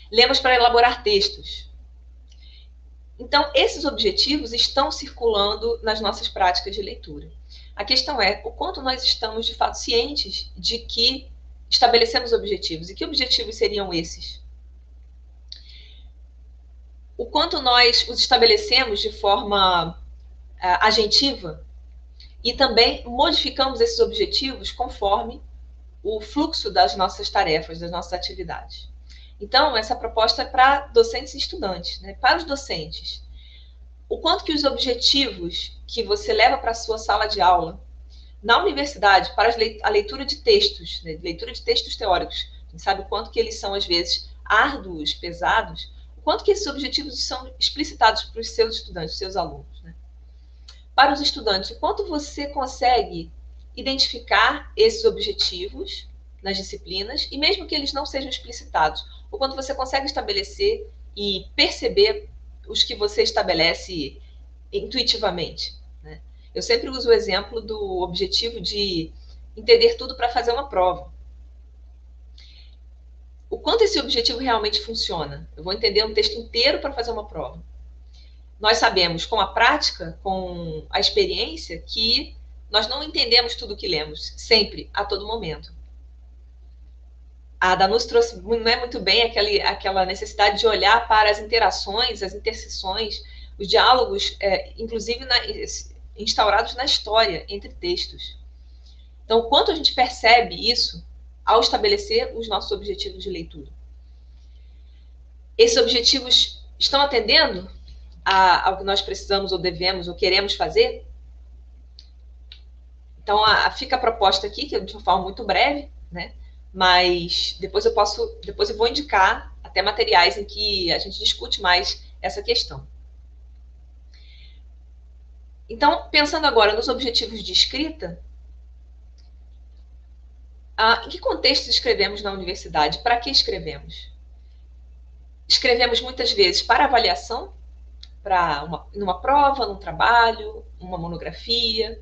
Lemos para elaborar textos. Então, esses objetivos estão circulando nas nossas práticas de leitura. A questão é o quanto nós estamos, de fato, cientes de que estabelecemos objetivos. E que objetivos seriam esses? O quanto nós os estabelecemos de forma agentiva e também modificamos esses objetivos conforme o fluxo das nossas tarefas, das nossas atividades. Então, essa proposta é para docentes e estudantes, né? Para os docentes, o quanto que os objetivos que você leva para a sua sala de aula, na universidade, para a leitura de textos, né? Leitura de textos teóricos, a gente sabe o quanto que eles são, às vezes, árduos, pesados, o quanto que esses objetivos são explicitados para os seus estudantes, seus alunos, né? Para os estudantes, o quanto você consegue identificar esses objetivos nas disciplinas, e mesmo que eles não sejam explicitados, o quanto você consegue estabelecer e perceber os que você estabelece intuitivamente, né? Eu sempre uso o exemplo do objetivo de entender tudo para fazer uma prova. O quanto esse objetivo realmente funciona? Eu vou entender um texto inteiro para fazer uma prova. Nós sabemos, com a prática, com a experiência, que nós não entendemos tudo o que lemos, sempre, a todo momento. A Danúcia trouxe muito bem aquela necessidade de olhar para as interações, as interseções, os diálogos, inclusive instaurados na história, entre textos. Então, o quanto a gente percebe isso ao estabelecer os nossos objetivos de leitura. Esses objetivos estão atendendo ao que nós precisamos, ou devemos, ou queremos fazer? Então, fica a proposta aqui, que é de uma forma muito breve, né? Mas depois eu vou indicar até materiais em que a gente discute mais essa questão. Então, pensando agora nos objetivos de escrita, em que contexto escrevemos na universidade? Para que escrevemos? Escrevemos muitas vezes para avaliação, numa prova, num trabalho, uma monografia,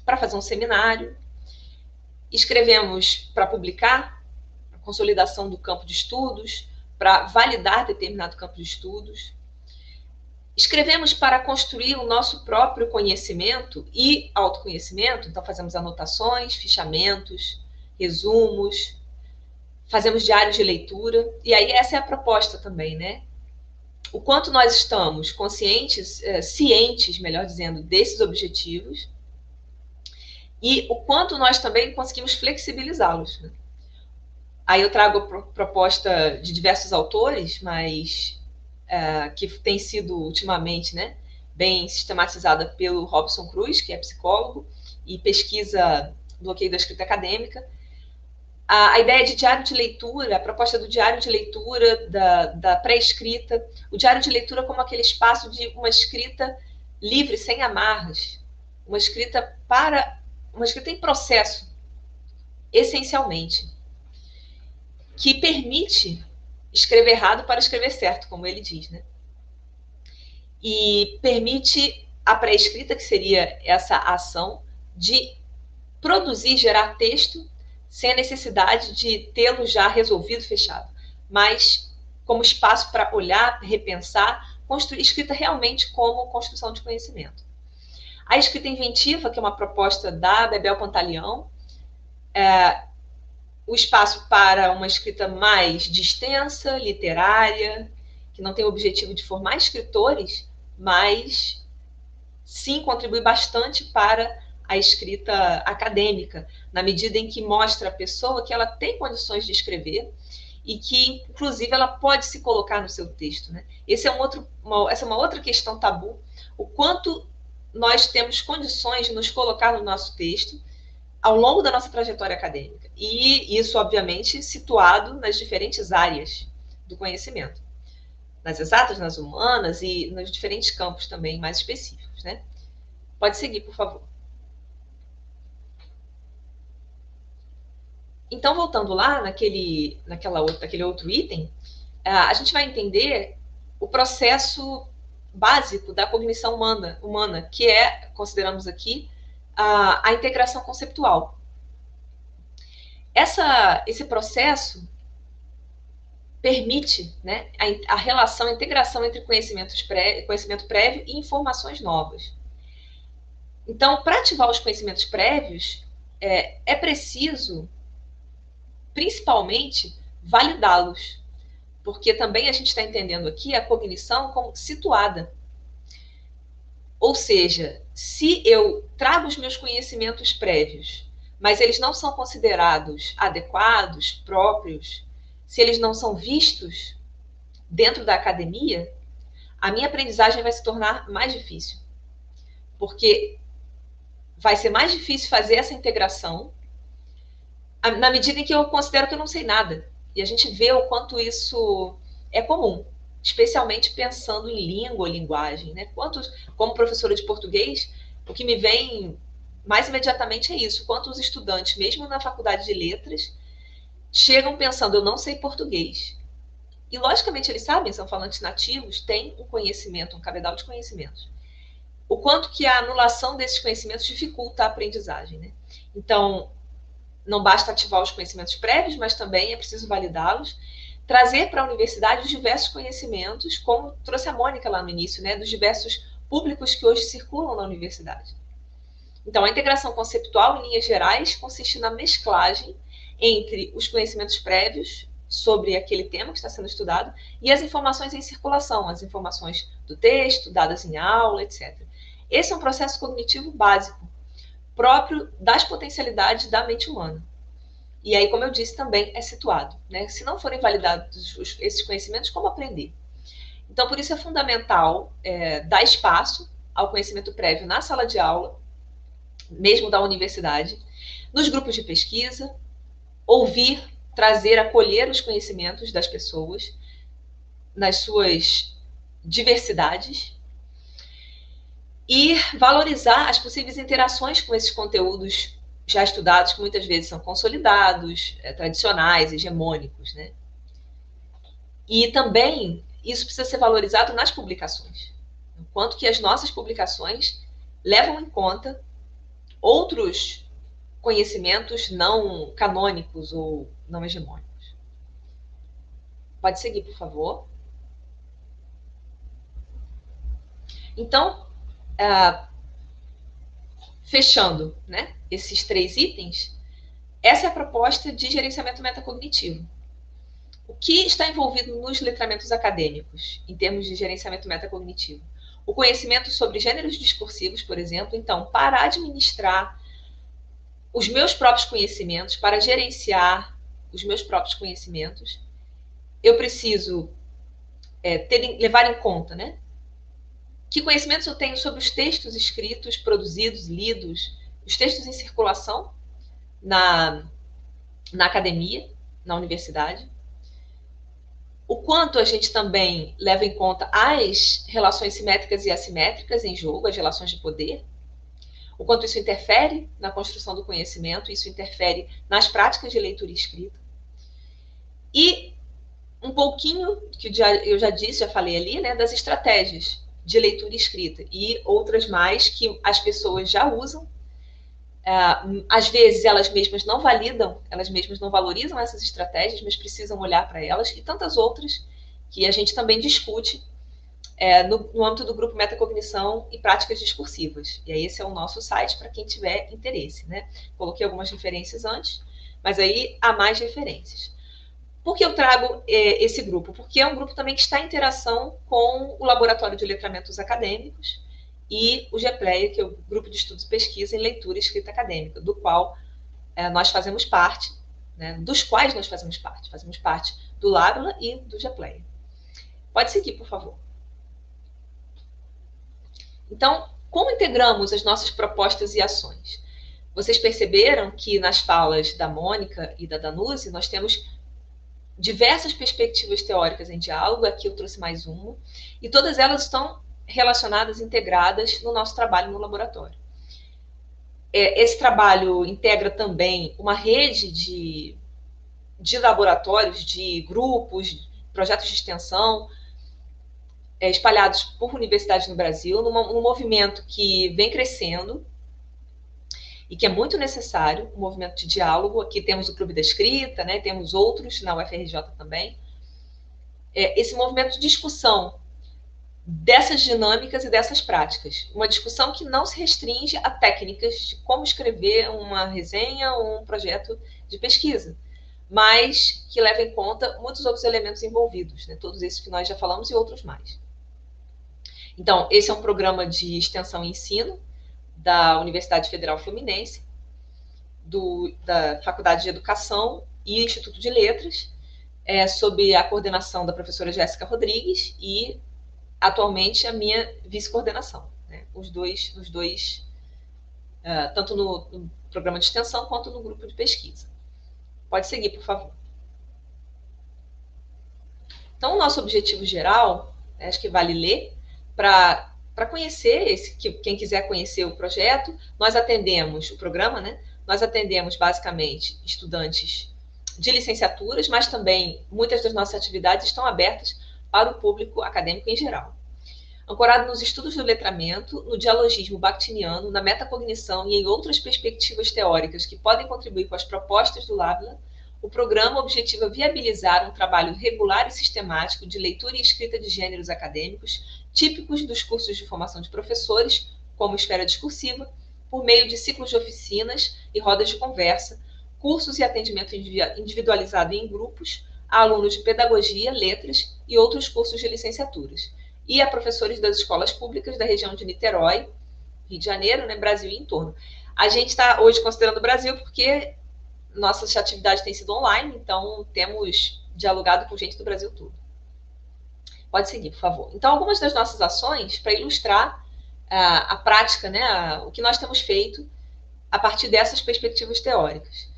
para fazer um seminário. Escrevemos para publicar, para consolidação do campo de estudos, para validar determinado campo de estudos. Escrevemos para construir o nosso próprio conhecimento e autoconhecimento, então fazemos anotações, fichamentos, resumos, fazemos diários de leitura, e aí essa é a proposta também, né? O quanto nós estamos conscientes, cientes, melhor dizendo, desses objetivos, e o quanto nós também conseguimos flexibilizá-los, né? Aí eu trago a proposta de diversos autores, mas que tem sido ultimamente, né, bem sistematizada pelo Robson Cruz, que é psicólogo e pesquisa bloqueio da escrita acadêmica. A ideia de diário de leitura, a proposta do diário de leitura, da pré-escrita, o diário de leitura como aquele espaço de uma escrita livre, sem amarras, uma escrita em processo, essencialmente, que permite escrever errado para escrever certo, como ele diz, né? E permite a pré-escrita, que seria essa ação de produzir, gerar texto, sem a necessidade de tê-lo já resolvido, fechado, mas como espaço para olhar, repensar, construir escrita realmente como construção de conhecimento. A escrita inventiva, que é uma proposta da Bebel Pantaleão, o espaço para uma escrita mais distensa, literária, que não tem o objetivo de formar escritores, mas sim contribui bastante para a escrita acadêmica, na medida em que mostra à pessoa que ela tem condições de escrever e que, inclusive, ela pode se colocar no seu texto, né? Essa é uma outra questão tabu, o quanto nós temos condições de nos colocar no nosso texto ao longo da nossa trajetória acadêmica. E isso, obviamente, situado nas diferentes áreas do conhecimento. Nas exatas, nas humanas e nos diferentes campos também mais específicos, né? Pode seguir, por favor. Então, voltando lá naquele outro item, a gente vai entender o processo básico da cognição humana, que é, consideramos aqui, a integração conceitual. Esse processo permite, né, a relação, a integração entre conhecimento prévio e informações novas. Então, para ativar os conhecimentos prévios, é preciso, principalmente, validá-los, porque também a gente está entendendo aqui a cognição como situada. Ou seja, se eu trago os meus conhecimentos prévios, mas eles não são considerados adequados, próprios, se eles não são vistos dentro da academia, a minha aprendizagem vai se tornar mais difícil. Porque vai ser mais difícil fazer essa integração na medida em que eu considero que eu não sei nada. E a gente vê o quanto isso é comum, especialmente pensando em língua, linguagem, né? Como professora de português, o que me vem mais imediatamente é isso. Quantos estudantes, mesmo na faculdade de letras, chegam pensando, eu não sei português. E, logicamente, eles sabem, são falantes nativos, têm um conhecimento, um cabedal de conhecimentos. O quanto que a anulação desses conhecimentos dificulta a aprendizagem, né? Então, não basta ativar os conhecimentos prévios, mas também é preciso validá-los, trazer para a universidade os diversos conhecimentos, como trouxe a Mônica lá no início, né, dos diversos públicos que hoje circulam na universidade. Então, a integração conceptual, em linhas gerais, consiste na mesclagem entre os conhecimentos prévios sobre aquele tema que está sendo estudado e as informações em circulação, as informações do texto, dadas em aula, etc. Esse é um processo cognitivo básico, próprio das potencialidades da mente humana. E aí, como eu disse, também é situado, né? Se não forem validados esses conhecimentos, como aprender? Então, por isso é fundamental dar espaço ao conhecimento prévio na sala de aula, mesmo da universidade, nos grupos de pesquisa, ouvir, trazer, acolher os conhecimentos das pessoas nas suas diversidades e valorizar as possíveis interações com esses conteúdos já estudados, que muitas vezes são consolidados, tradicionais, hegemônicos, né? E também isso precisa ser valorizado nas publicações. O quanto que as nossas publicações levam em conta outros conhecimentos não canônicos ou não hegemônicos. Pode seguir, por favor. Então, fechando, né, esses 3 itens, essa é a proposta de gerenciamento metacognitivo. O que está envolvido nos letramentos acadêmicos, em termos de gerenciamento metacognitivo? O conhecimento sobre gêneros discursivos, por exemplo. Então, para administrar os meus próprios conhecimentos, para gerenciar os meus próprios conhecimentos, eu preciso levar em conta, né, que conhecimentos eu tenho sobre os textos escritos, produzidos, lidos, os textos em circulação na academia, na universidade. O quanto a gente também leva em conta as relações simétricas e assimétricas em jogo, as relações de poder. O quanto isso interfere na construção do conhecimento, isso interfere nas práticas de leitura e escrita. E um pouquinho, que eu já disse, já falei ali, né, das estratégias de leitura e escrita, e outras mais que as pessoas já usam. Às vezes elas mesmas não validam, elas mesmas não valorizam essas estratégias, mas precisam olhar para elas, e tantas outras que a gente também discute no âmbito do grupo Metacognição e Práticas Discursivas. E aí esse é o nosso site para quem tiver interesse, né? Coloquei algumas referências antes, mas aí há mais referências. Por que eu trago esse grupo? Porque é um grupo também que está em interação com o Laboratório de Letramentos Acadêmicos e o GEPLEIA, que é o Grupo de Estudos e Pesquisa em Leitura e Escrita Acadêmica, do qual nós fazemos parte, né, dos quais nós fazemos parte. Fazemos parte do LABLA e do GEPLEIA. Pode seguir, por favor. Então, como integramos as nossas propostas e ações? Vocês perceberam que nas falas da Mônica e da Danuse, nós temos diversas perspectivas teóricas em diálogo, aqui eu trouxe mais uma, e todas elas estão relacionadas, integradas no nosso trabalho no laboratório. Esse trabalho integra também uma rede de laboratórios, de grupos, projetos de extensão, espalhados por universidades no Brasil, num movimento que vem crescendo e que é muito necessário, um movimento de diálogo. Aqui temos o Clube da Escrita, né? Temos outros na UFRJ também. esse movimento de discussão dessas dinâmicas e dessas práticas. Uma discussão que não se restringe a técnicas de como escrever uma resenha ou um projeto de pesquisa, mas que leva em conta muitos outros elementos envolvidos, né? Todos esses que nós já falamos e outros mais. Então, esse é um programa de extensão e ensino da Universidade Federal Fluminense, da Faculdade de Educação e Instituto de Letras, sob a coordenação da professora Jéssica Rodrigues e, atualmente, a minha vice-coordenação, né? Os dois tanto no programa de extensão quanto no grupo de pesquisa. Pode seguir, por favor. Então, o nosso objetivo geral, acho que vale ler, para conhecer, quem quiser conhecer o projeto, nós atendemos o programa, né? Nós atendemos, basicamente, estudantes de licenciaturas, mas também muitas das nossas atividades estão abertas para o público acadêmico em geral. Ancorado nos estudos do letramento, no dialogismo bakhtiniano, na metacognição e em outras perspectivas teóricas que podem contribuir com as propostas do Labla, o programa objetiva viabilizar um trabalho regular e sistemático de leitura e escrita de gêneros acadêmicos típicos dos cursos de formação de professores, como esfera discursiva, por meio de ciclos de oficinas e rodas de conversa, cursos e atendimento individualizado em grupos, a alunos de pedagogia, letras e outros cursos de licenciaturas, e a professores das escolas públicas da região de Niterói, Rio de Janeiro, né, Brasil e em torno. A gente está hoje considerando o Brasil porque nossas atividades têm sido online, então temos dialogado com gente do Brasil todo. Pode seguir, por favor. Então, algumas das nossas ações, para ilustrar a prática, né, o que nós temos feito a partir dessas perspectivas teóricas.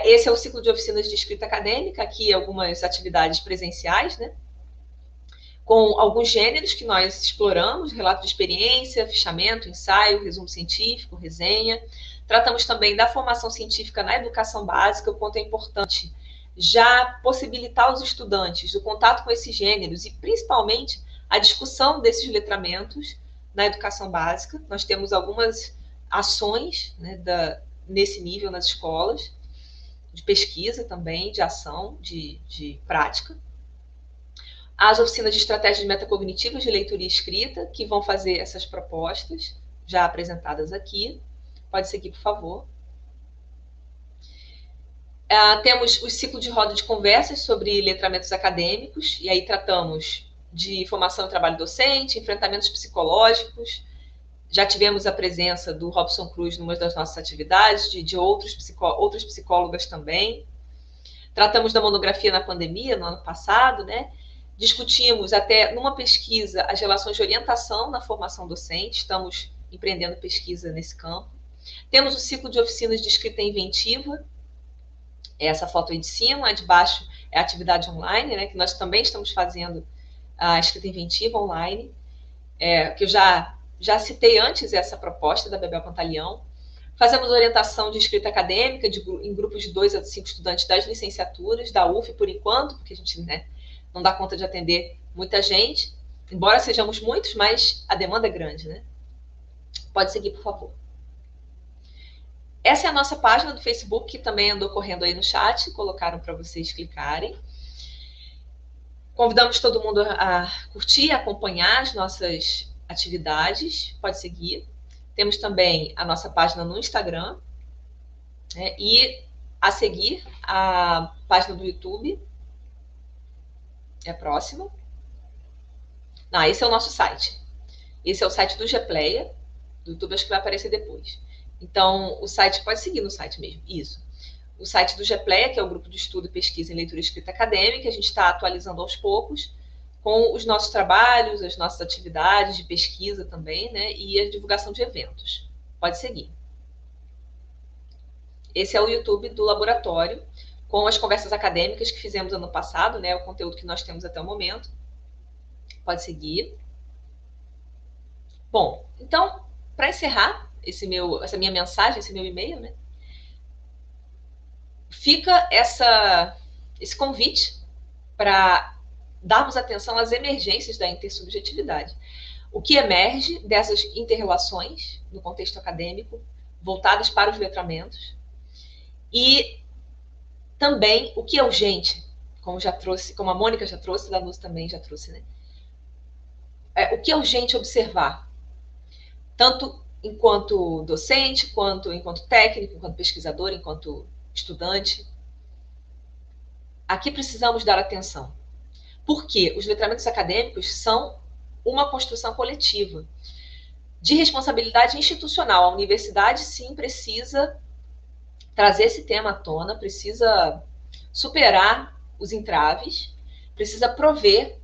Esse é o ciclo de oficinas de escrita acadêmica, aqui algumas atividades presenciais, né, com alguns gêneros que nós exploramos, relato de experiência, fichamento, ensaio, resumo científico, resenha. Tratamos também da formação científica na educação básica, o quanto é importante já possibilitar aos estudantes o contato com esses gêneros e, principalmente, a discussão desses letramentos na educação básica. Nós temos algumas ações, né, nesse nível nas escolas, de pesquisa também, de ação, de prática. As oficinas de estratégias metacognitivas de leitura e escrita, que vão fazer essas propostas, já apresentadas aqui. Pode seguir, por favor. Temos o ciclo de roda de conversas sobre letramentos acadêmicos, e aí tratamos de formação e trabalho docente, enfrentamentos psicológicos. Já tivemos a presença do Robson Cruz numa das nossas atividades, de outras psicólogas também. Tratamos da monografia na pandemia, no ano passado, né? Discutimos até, numa pesquisa, as relações de orientação na formação docente. Estamos empreendendo pesquisa nesse campo. Temos o ciclo de oficinas de escrita inventiva. Essa foto aí de cima, a de baixo é a atividade online, né, que nós também estamos fazendo a escrita inventiva online, que eu já citei antes essa proposta da Bebel Pantaleão. Fazemos orientação de escrita acadêmica em grupos de 2 a 5 estudantes das licenciaturas, da UF por enquanto, porque a gente, né, não dá conta de atender muita gente, embora sejamos muitos, mas a demanda é grande, né? Pode seguir, por favor. Essa é a nossa página do Facebook, que também andou correndo aí no chat, colocaram para vocês clicarem. Convidamos todo mundo a curtir, a acompanhar as nossas atividades. Pode seguir. Temos também a nossa página no Instagram, né, e a seguir a página do YouTube. É a próxima. Não, esse é o nosso site. Esse é o site do Gepleia. Do YouTube acho que vai aparecer depois. Então, o site, pode seguir no site mesmo, isso. O site do Gepleia, que é o grupo de estudo e pesquisa em leitura e escrita acadêmica, a gente está atualizando aos poucos com os nossos trabalhos, as nossas atividades de pesquisa também, né, e a divulgação de eventos. Pode seguir. Esse é o YouTube do laboratório, com as conversas acadêmicas que fizemos ano passado, né, o conteúdo que nós temos até o momento. Pode seguir. Bom, então, para encerrar essa minha mensagem, esse meu e-mail, né, fica esse convite para darmos atenção às emergências da intersubjetividade. O que emerge dessas interrelações no contexto acadêmico, voltadas para os letramentos, e também o que é urgente, como a Mônica já trouxe, a Danúcia também já trouxe, né? O que é urgente observar? Tanto enquanto docente, quanto enquanto técnico, enquanto pesquisador, enquanto estudante. Aqui precisamos dar atenção. Porque os letramentos acadêmicos são uma construção coletiva de responsabilidade institucional. A universidade, sim, precisa trazer esse tema à tona, precisa superar os entraves, precisa prover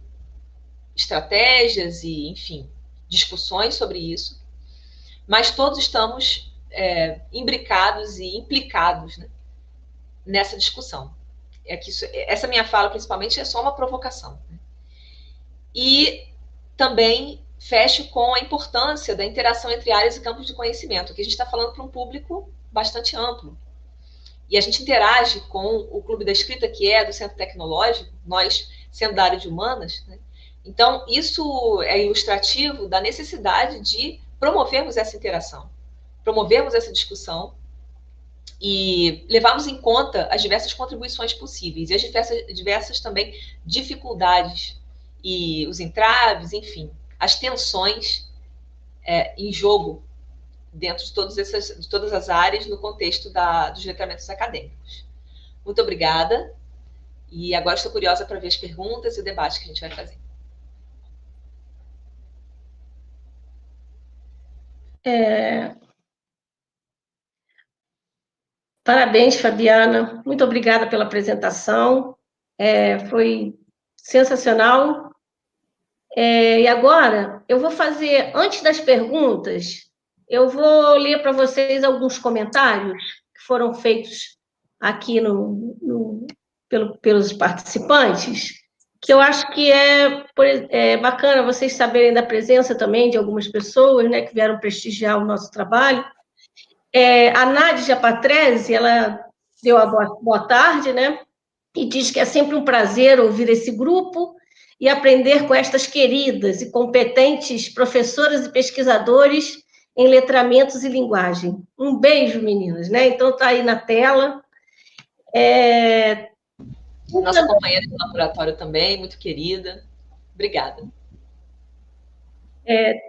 estratégias e, enfim, discussões sobre isso, mas todos estamos imbricados e implicados, né, nessa discussão. Essa minha fala, principalmente, é só uma provocação. Né? E também fecho com a importância da interação entre áreas e campos de conhecimento, que a gente está falando para um público bastante amplo. E a gente interage com o Clube da Escrita, que é do Centro Tecnológico, nós sendo da área de humanas, né? Então, isso é ilustrativo da necessidade de promovermos essa interação, promovermos essa discussão e levarmos em conta as diversas contribuições possíveis e as diversas também dificuldades e os entraves, enfim, as tensões em jogo dentro de todas as áreas no contexto dos letramentos acadêmicos. Muito obrigada. E agora estou curiosa para ver as perguntas e o debate que a gente vai fazer. Parabéns, Fabiana. Muito obrigada pela apresentação. Foi sensacional. E agora, eu vou fazer, antes das perguntas, eu vou ler para vocês alguns comentários que foram feitos aqui pelos participantes, que eu acho que é bacana vocês saberem da presença também de algumas pessoas, né, que vieram prestigiar o nosso trabalho. A Nádia Patrese, ela deu a boa tarde, né, e diz que é sempre um prazer ouvir esse grupo e aprender com estas queridas e competentes professoras e pesquisadores em letramentos e linguagem. Um beijo, meninas, né? Então, está aí na tela. Nossa companheira de laboratório também, muito querida. Obrigada.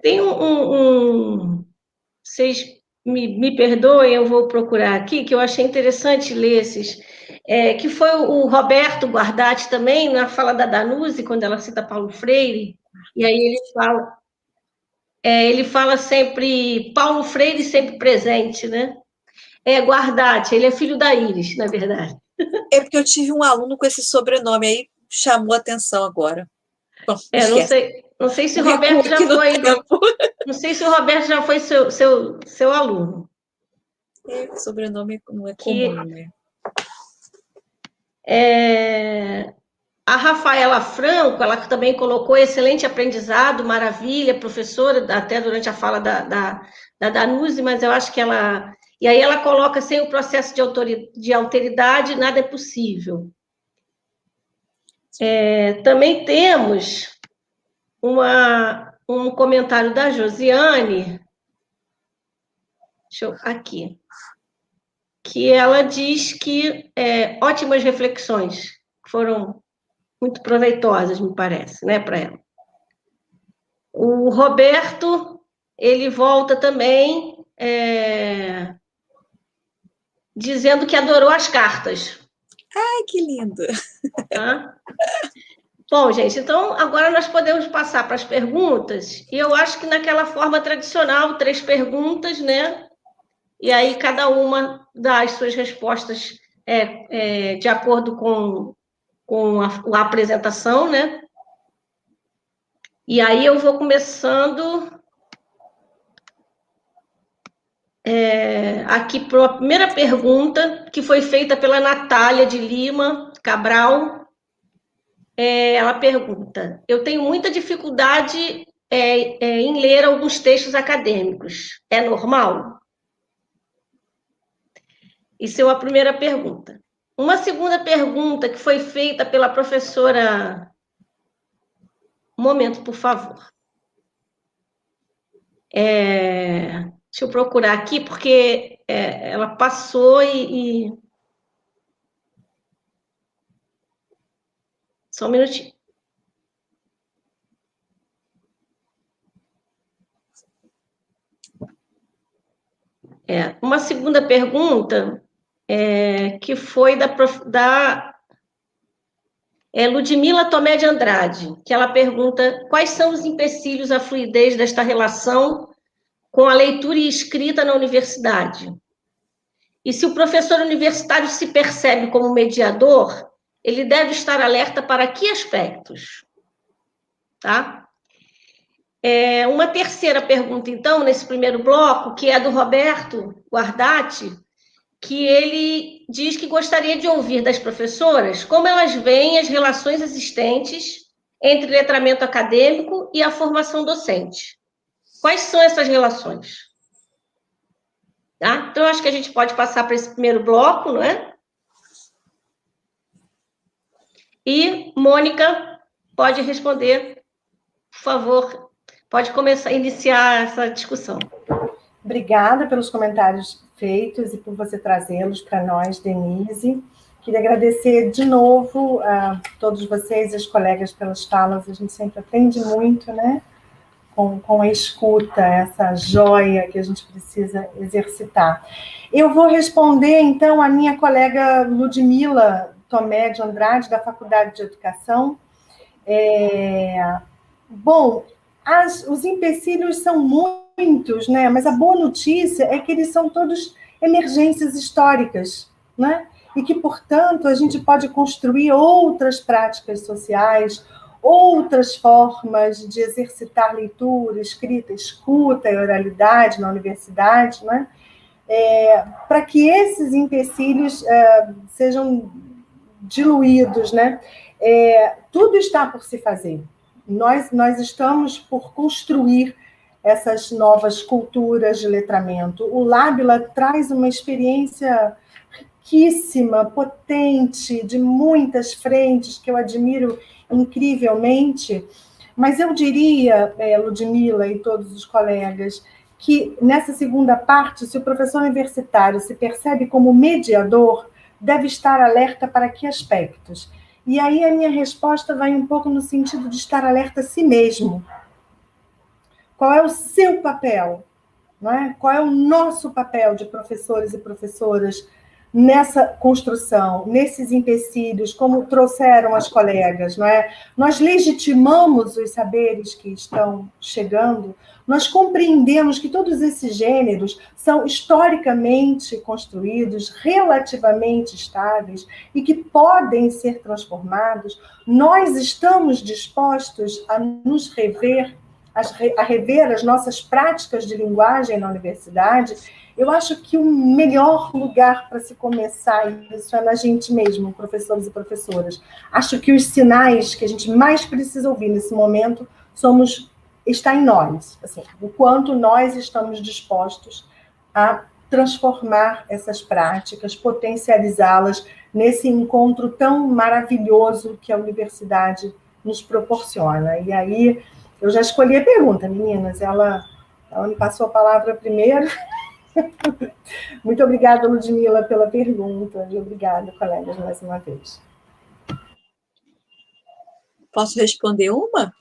Tem vocês me perdoem, eu vou procurar aqui, que eu achei interessante ler esses, que foi o Roberto Guardati também, na fala da Danúcia, quando ela cita Paulo Freire, e aí ele fala sempre, Paulo Freire sempre presente, né? Guardati, ele é filho da Iris, na verdade. É porque eu tive um aluno com esse sobrenome, aí chamou a atenção agora. Bom, não sei se o Roberto já foi. Não sei se o Roberto já foi seu aluno. O sobrenome não é comum, né? A Rafaela Franco, ela também colocou excelente aprendizado, maravilha, professora, até durante a fala da Danúcia, mas eu acho que ela... E aí ela coloca, sem o processo de alteridade, nada é possível. Também temos um comentário da Josiane, aqui, que ela diz que ótimas reflexões, foram muito proveitosas, me parece, né, para ela. O Roberto, ele volta também dizendo que adorou as cartas. Ai, que lindo! Tá? Bom, gente, então agora nós podemos passar para as perguntas, e eu acho que naquela forma tradicional, 3 perguntas, né? E aí cada uma dá as suas respostas de acordo com a apresentação, né? E aí eu vou começando aqui para a primeira pergunta, que foi feita pela Natália de Lima Cabral. Ela pergunta: eu tenho muita dificuldade em ler alguns textos acadêmicos. É normal? Isso é a primeira pergunta. Uma segunda pergunta que foi feita pela professora... Um momento, por favor. Deixa eu procurar aqui, porque ela passou e... Só um minutinho. Uma segunda pergunta, que foi da Ludmila Tomé de Andrade, que ela pergunta quais são os empecilhos à fluidez desta relação com a leitura e escrita na universidade. E se o professor universitário se percebe como mediador, ele deve estar alerta para que aspectos? Tá? Uma terceira pergunta, então, nesse primeiro bloco, que é do Roberto Guardati, que ele diz que gostaria de ouvir das professoras como elas veem as relações existentes entre letramento acadêmico e a formação docente. Quais são essas relações? Tá? Então, acho que a gente pode passar para esse primeiro bloco, não é? E Mônica pode responder, por favor, pode começar a iniciar essa discussão. Obrigada pelos comentários feitos e por você trazê-los para nós, Denise. Queria agradecer de novo a todos vocês, as colegas, pelas falas. A gente sempre aprende muito, né? Com a escuta, essa joia que a gente precisa exercitar. Eu vou responder, então, a minha colega Ludmila Tomé de Andrade, da Faculdade de Educação. Bom, os empecilhos são muitos, né? Mas a boa notícia é que eles são todos emergências históricas, né? E que, portanto, a gente pode construir outras práticas sociais, outras formas de exercitar leitura, escrita, escuta e oralidade na universidade, né? Para que esses empecilhos sejam diluídos, né? Tudo está por se fazer. Nós estamos por construir essas novas culturas de letramento. O Lábila traz uma experiência riquíssima, potente, de muitas frentes, que eu admiro incrivelmente, mas eu diria, Ludmila e todos os colegas, que nessa segunda parte, se o professor universitário se percebe como mediador, deve estar alerta para que aspectos? E aí a minha resposta vai um pouco no sentido de estar alerta a si mesmo. Qual é o seu papel? Não é? Qual é o nosso papel de professores e professoras nessa construção, nesses empecilhos, como trouxeram as colegas, não é? Nós legitimamos os saberes que estão chegando, nós compreendemos que todos esses gêneros são historicamente construídos, relativamente estáveis e que podem ser transformados. Nós estamos dispostos a nos rever, a rever as nossas práticas de linguagem na universidade. Eu acho que o melhor lugar para se começar isso é na gente mesmo, professores e professoras. Acho que os sinais que a gente mais precisa ouvir nesse momento está em nós, assim, o quanto nós estamos dispostos a transformar essas práticas, potencializá-las nesse encontro tão maravilhoso que a universidade nos proporciona. E aí, eu já escolhi a pergunta, meninas, ela me passou a palavra primeiro. Muito obrigada, Ludmila, pela pergunta. E obrigada, colegas, mais uma vez. Posso responder uma?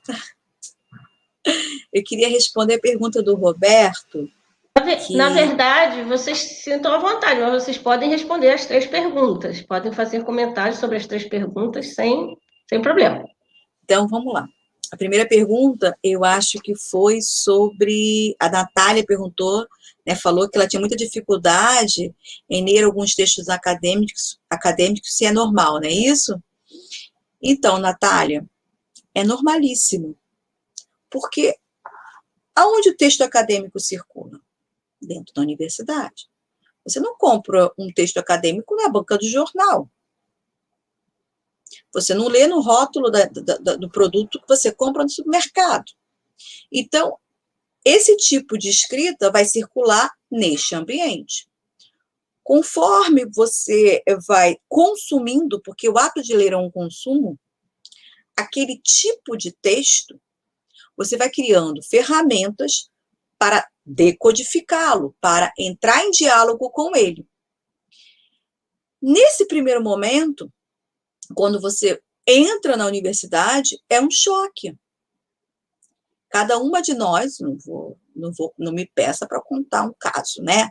Eu queria responder a pergunta do Roberto. Na verdade, vocês se sintam à vontade, mas vocês podem responder as 3 perguntas. Podem fazer comentários sobre as 3 perguntas sem problema. Então, vamos lá. A primeira pergunta, eu acho que foi sobre... A Natália perguntou, né, falou que ela tinha muita dificuldade em ler alguns textos acadêmicos, se é normal, não é isso? Então, Natália, é normalíssimo. Porque aonde o texto acadêmico circula? Dentro da universidade. Você não compra um texto acadêmico na banca do jornal. Você não lê no rótulo do produto que você compra no supermercado. Então, esse tipo de escrita vai circular neste ambiente. Conforme você vai consumindo, porque o ato de ler é um consumo, aquele tipo de texto, você vai criando ferramentas para decodificá-lo, para entrar em diálogo com ele. Nesse primeiro momento, quando você entra na universidade, é um choque. Cada uma de nós, não me peça para contar um caso, né?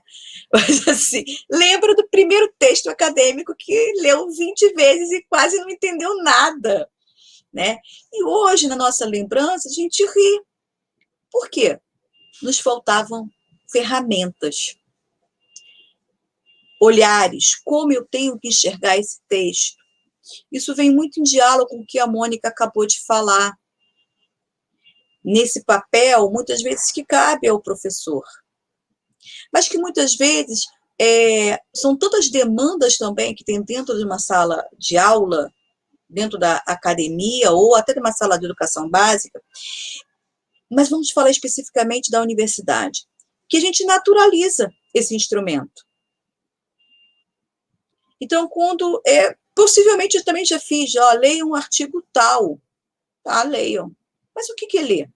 Mas, assim, lembra do primeiro texto acadêmico que leu 20 vezes e quase não entendeu nada, né? E hoje, na nossa lembrança, a gente ri. Por quê? Nos faltavam ferramentas, olhares, como eu tenho que enxergar esse texto. Isso vem muito em diálogo com o que a Mônica acabou de falar. Nesse papel, muitas vezes, que cabe ao professor. Mas que muitas vezes são tantas demandas também que tem dentro de uma sala de aula, dentro da academia, ou até de uma sala de educação básica, mas vamos falar especificamente da universidade, que a gente naturaliza esse instrumento. Então, quando... possivelmente eu também já fiz, leiam um artigo tal, tá? Leiam. Mas o que é ler?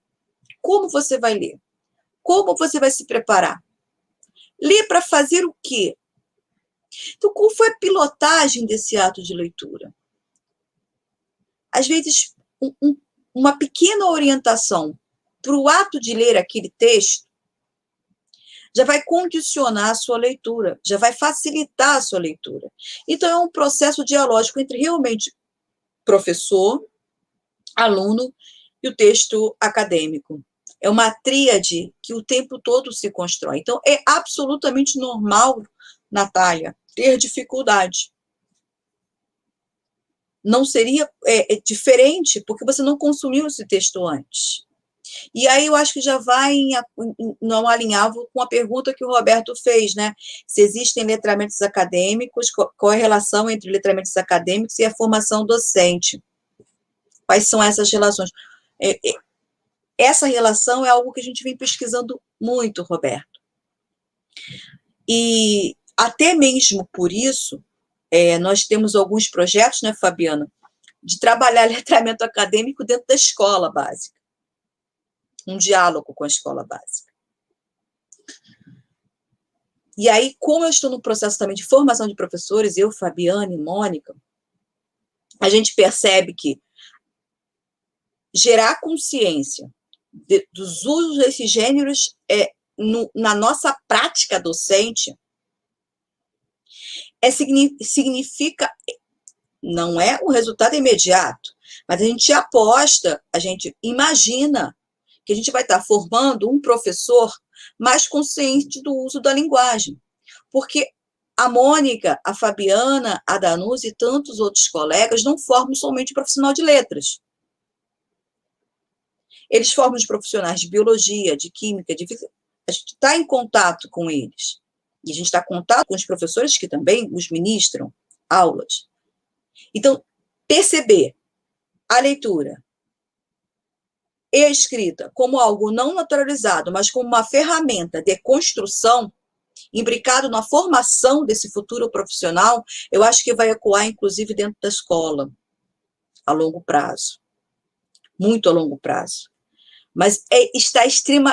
Como você vai ler? Como você vai se preparar? Ler para fazer o quê? Então, qual foi a pilotagem desse ato de leitura? Às vezes, uma pequena orientação para o ato de ler aquele texto já vai condicionar a sua leitura, já vai facilitar a sua leitura. Então, é um processo dialógico entre realmente professor, aluno e o texto acadêmico. É uma tríade que o tempo todo se constrói. Então, é absolutamente normal, Natália, ter dificuldade. Não seria diferente, porque você não consumiu esse texto antes. E aí eu acho que já vai não alinhava com a pergunta que o Roberto fez, né? Se existem letramentos acadêmicos, qual é a relação entre letramentos acadêmicos e a formação docente? Quais são essas relações? Essa relação é algo que a gente vem pesquisando muito, Roberto. E até mesmo por isso, nós temos alguns projetos, né, Fabiana, de trabalhar letramento acadêmico dentro da escola básica. Um diálogo com a escola básica. E aí, como eu estou no processo também de formação de professores, eu, Fabiana e Mônica, a gente percebe que gerar consciência dos usos desses gêneros na nossa prática docente significa, não é um resultado imediato, mas a gente aposta, a gente imagina que a gente vai estar formando um professor mais consciente do uso da linguagem, porque a Mônica, a Fabiana, a Danusa e tantos outros colegas não formam somente profissional de letras. Eles formam os profissionais de biologia, de química, de física. A gente está em contato com eles. E a gente está em contato com os professores que também os ministram aulas. Então, perceber a leitura e a escrita como algo não naturalizado, mas como uma ferramenta de construção, imbricado na formação desse futuro profissional, eu acho que vai ecoar, inclusive, dentro da escola, a longo prazo. Muito a longo prazo. Mas está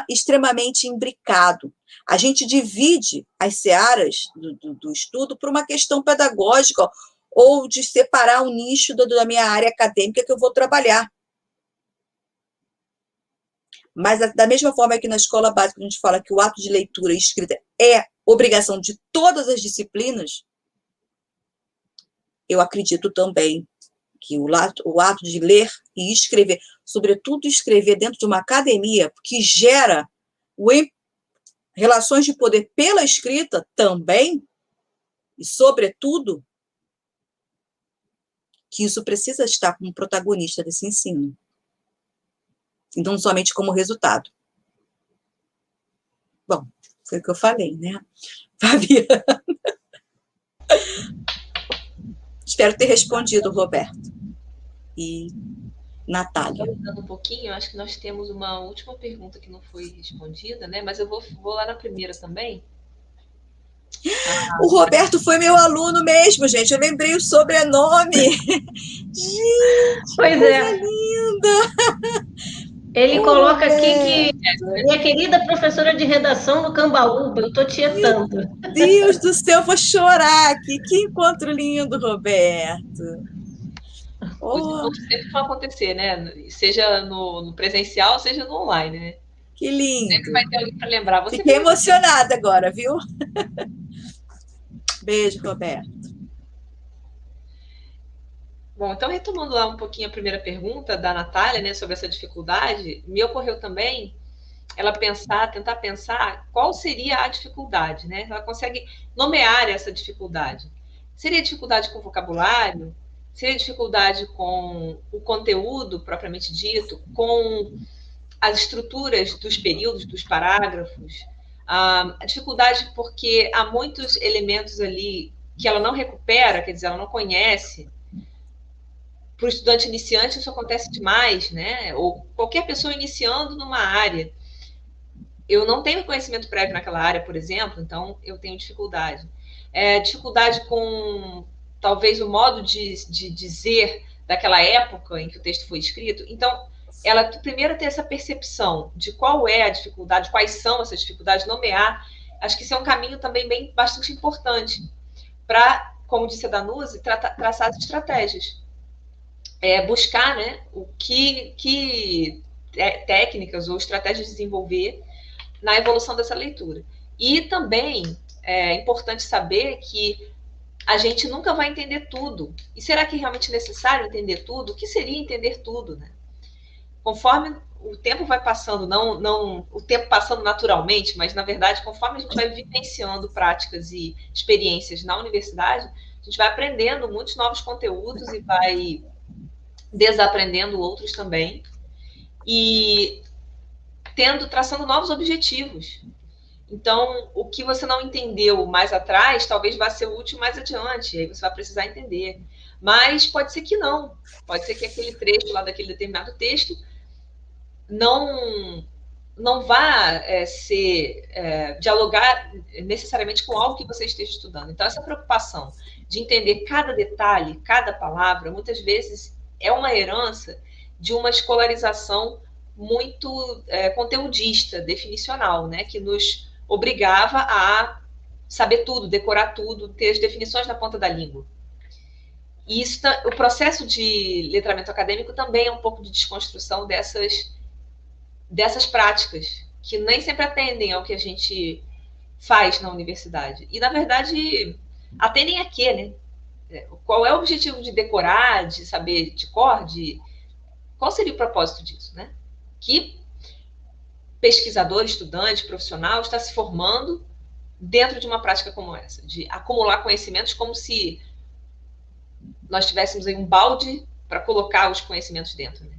extremamente imbricado. A gente divide as searas do estudo por uma questão pedagógica ou de separar um nicho da minha área acadêmica que eu vou trabalhar. Mas, da mesma forma que na escola básica a gente fala que o ato de leitura e escrita é obrigação de todas as disciplinas, eu acredito também que o ato de ler e escrever, sobretudo escrever dentro de uma academia, que gera relações de poder pela escrita também, e sobretudo, que isso precisa estar como protagonista desse ensino. E não somente como resultado. Bom, foi o que eu falei, né? Fabiana. Espero ter respondido, Roberto. E Natália. Voltando um pouquinho, acho que nós temos uma última pergunta que não foi respondida, né? Mas eu vou lá na primeira também. O Roberto foi meu aluno mesmo, gente. Eu lembrei o sobrenome. Gente, pois coisa linda. Ele coloca aqui que minha querida professora de redação no Cambaúba, eu estou tietando. Meu Deus do céu, vou chorar aqui. Que encontro lindo, Roberto. Os encontros sempre vão acontecer, né? Seja no presencial, seja no online, né? Que lindo. Sempre vai ter alguém para lembrar. Você Fiquei emocionada agora, viu? Beijo, Roberto. Bom, então retomando lá um pouquinho a primeira pergunta da Natália, né, sobre essa dificuldade, me ocorreu também ela tentar pensar qual seria a dificuldade, né? Ela consegue nomear essa dificuldade. Seria dificuldade com vocabulário? Seria dificuldade com o conteúdo propriamente dito? Com as estruturas dos períodos, dos parágrafos? A dificuldade porque há muitos elementos ali que ela não recupera, quer dizer, ela não conhece. Para o estudante iniciante isso acontece demais, né? Ou qualquer pessoa iniciando numa área. Eu não tenho conhecimento prévio naquela área, por exemplo, então eu tenho dificuldade. Dificuldade com, talvez, o modo de dizer daquela época em que o texto foi escrito. Então, ela primeiro ter essa percepção de qual é a dificuldade, quais são essas dificuldades, nomear. Acho que isso é um caminho também bastante importante para, como disse a Danuse, traçar as estratégias. Buscar, né, o que técnicas ou estratégias desenvolver na evolução dessa leitura. E também é importante saber que a gente nunca vai entender tudo. E será que é realmente necessário entender tudo? O que seria entender tudo, né? Conforme o tempo vai passando, não o tempo passando naturalmente, mas, na verdade, conforme a gente vai vivenciando práticas e experiências na universidade, a gente vai aprendendo muitos novos conteúdos e vai desaprendendo outros também. E traçando novos objetivos. Então, o que você não entendeu mais atrás, talvez vá ser útil mais adiante, aí você vai precisar entender. Mas pode ser que não. Pode ser que aquele trecho lá daquele determinado texto não vá dialogar necessariamente com algo que você esteja estudando. Então, essa preocupação de entender cada detalhe, cada palavra, muitas vezes é uma herança de uma escolarização muito conteudista, definicional, né? Que nos obrigava a saber tudo, decorar tudo, ter as definições na ponta da língua. E o processo de letramento acadêmico também é um pouco de desconstrução dessas práticas, que nem sempre atendem ao que a gente faz na universidade. E, na verdade, atendem a quê, né? Qual é o objetivo de decorar, de saber de cor, qual seria o propósito disso, né? Que pesquisador, estudante, profissional está se formando dentro de uma prática como essa, de acumular conhecimentos como se nós tivéssemos aí um balde para colocar os conhecimentos dentro, né?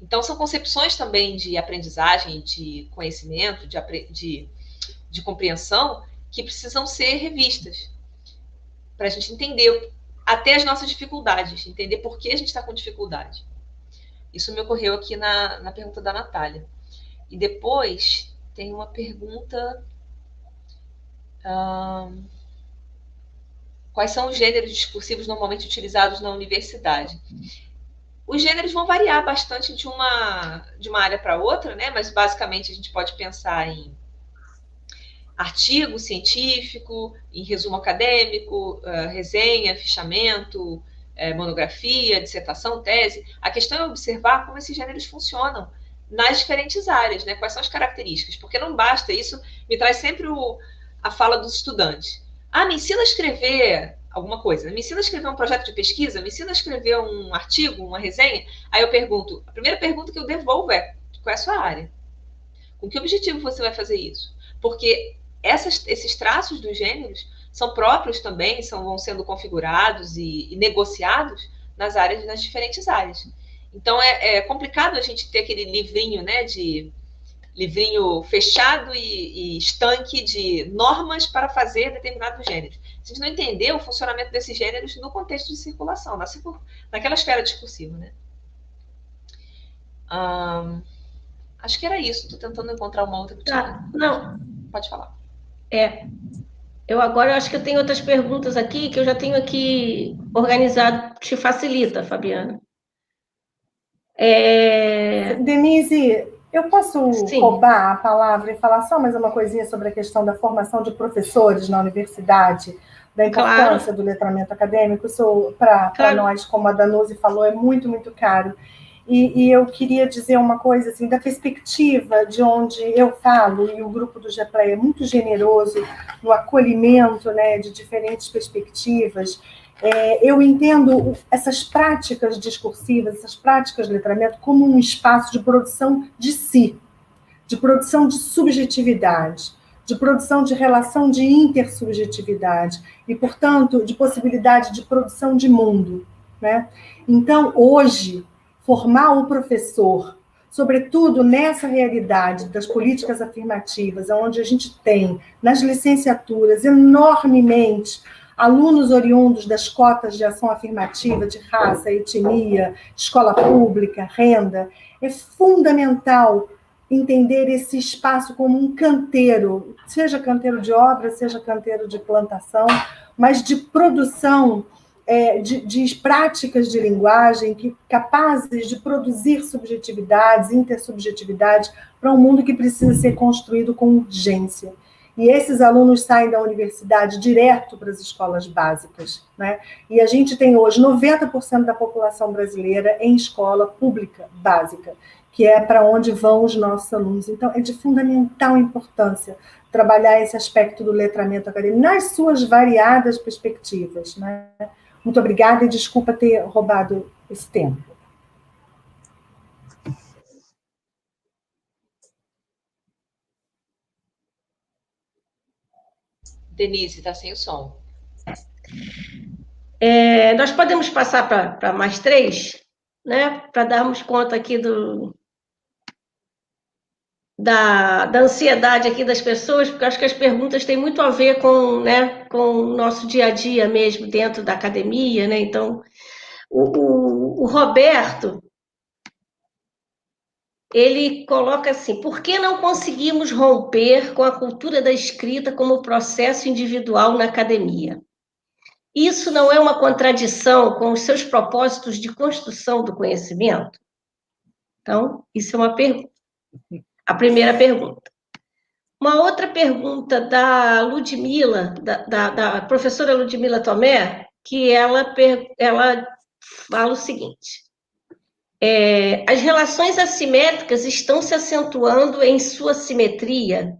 Então, são concepções também de aprendizagem, de conhecimento, de compreensão, que precisam ser revistas para a gente entender até as nossas dificuldades, entender por que a gente está com dificuldade. Isso me ocorreu aqui na pergunta da Natália. E depois tem uma pergunta... quais são os gêneros discursivos normalmente utilizados na universidade? Os gêneros vão variar bastante de uma área para outra, né? Mas basicamente a gente pode pensar em artigo científico, em resumo acadêmico, resenha, fichamento, monografia, dissertação, tese. A questão é observar como esses gêneros funcionam nas diferentes áreas, né? Quais são as características, porque não basta, isso me traz sempre a fala dos estudantes. Me ensina a escrever alguma coisa, me ensina a escrever um projeto de pesquisa, me ensina a escrever um artigo, uma resenha. Aí eu pergunto, a primeira pergunta que eu devolvo é, qual é a sua área? Com que objetivo você vai fazer isso? Porque esses traços dos gêneros são próprios também, vão sendo configurados e negociados nas diferentes áreas. Então, é complicado a gente ter aquele livrinho, né, livrinho fechado e estanque de normas para fazer determinados gêneros. Se a gente não entender o funcionamento desses gêneros no contexto de circulação, naquela esfera discursiva, né? Acho que era isso. Estou tentando encontrar uma outra. Não. Pode falar. Eu acho que eu tenho outras perguntas aqui que eu já tenho aqui organizado. Te facilita, Fabiana. Denise, Eu posso Sim. roubar a palavra e falar só mais uma coisinha sobre a questão da formação de professores na universidade, da importância do letramento acadêmico? Para nós, como a Danusi falou, é muito, muito caro. E eu queria dizer uma coisa, assim, da perspectiva de onde eu falo, e o grupo do GEPLEI é muito generoso no acolhimento, né, de diferentes perspectivas. Eu entendo essas práticas discursivas, essas práticas de letramento, como um espaço de produção de si, de produção de subjetividade, de produção de relação de intersubjetividade e, portanto, de possibilidade de produção de mundo, né? Então, hoje, formar o professor, sobretudo nessa realidade das políticas afirmativas, onde a gente tem, nas licenciaturas, enormemente alunos oriundos das cotas de ação afirmativa de raça, etnia, escola pública, renda, é fundamental entender esse espaço como um canteiro, seja canteiro de obra, seja canteiro de plantação, mas de produção de práticas de linguagem capazes de produzir subjetividades, intersubjetividades, para um mundo que precisa ser construído com urgência. E esses alunos saem da universidade direto para as escolas básicas, né? E a gente tem hoje 90% da população brasileira em escola pública básica, que é para onde vão os nossos alunos. Então, é de fundamental importância trabalhar esse aspecto do letramento acadêmico nas suas variadas perspectivas, né? Muito obrigada e desculpa ter roubado esse tempo. Denise, está sem o som. Nós podemos passar para mais 3, né? Para darmos conta aqui da ansiedade aqui das pessoas, porque eu acho que as perguntas têm muito a ver com, né, com o nosso dia a dia mesmo, dentro da academia, né? Então, o Roberto, ele coloca assim: por que não conseguimos romper com a cultura da escrita como processo individual na academia? Isso não é uma contradição com os seus propósitos de construção do conhecimento? Então, isso é uma pergunta. A primeira pergunta. Uma outra pergunta da Ludmila, da professora Ludmila Tomé, que ela fala o seguinte: as relações assimétricas estão se acentuando em sua simetria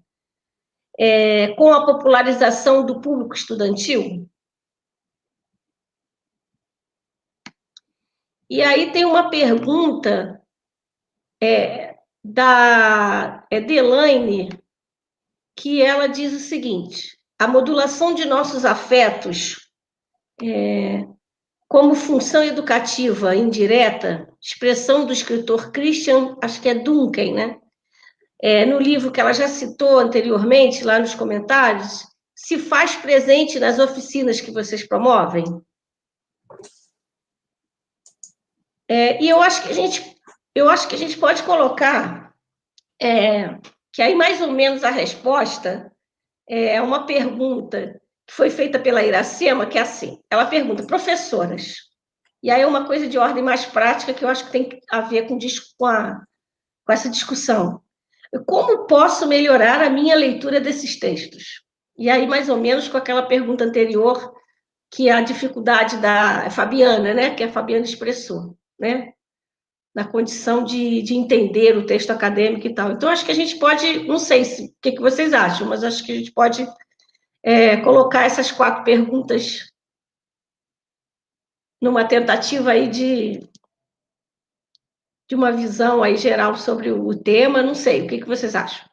com a popularização do público estudantil? E aí tem uma pergunta da Delaine, que ela diz o seguinte: a modulação de nossos afetos como função educativa indireta, expressão do escritor Christian, acho que é Duncan, né? No livro que ela já citou anteriormente, lá nos comentários, se faz presente nas oficinas que vocês promovem? E eu acho que a gente pode colocar que aí mais ou menos a resposta é uma pergunta que foi feita pela Iracema, que é assim: ela pergunta, professoras, e aí é uma coisa de ordem mais prática que eu acho que tem a ver com essa discussão. Como posso melhorar a minha leitura desses textos? E aí, mais ou menos, com aquela pergunta anterior, que é a dificuldade da Fabiana, né, que a Fabiana expressou, né, na condição de entender o texto acadêmico e tal. Então, acho que a gente pode, não sei o que vocês acham, mas acho que a gente pode colocar essas 4 perguntas numa tentativa aí de uma visão aí geral sobre o tema. Não sei, o que vocês acham?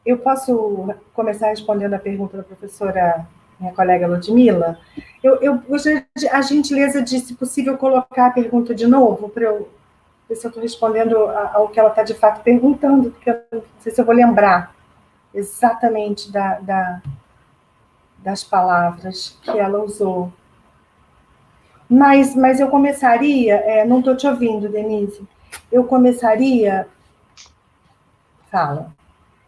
Eu posso começar respondendo a pergunta da professora, minha colega Ludmila? Eu gostaria a gentileza de, se possível, colocar a pergunta de novo, para eu ver se eu estou respondendo ao que ela está de fato perguntando, porque eu não sei se eu vou lembrar exatamente das palavras que ela usou. Mas eu começaria... não estou te ouvindo, Denise. Eu começaria... Fala.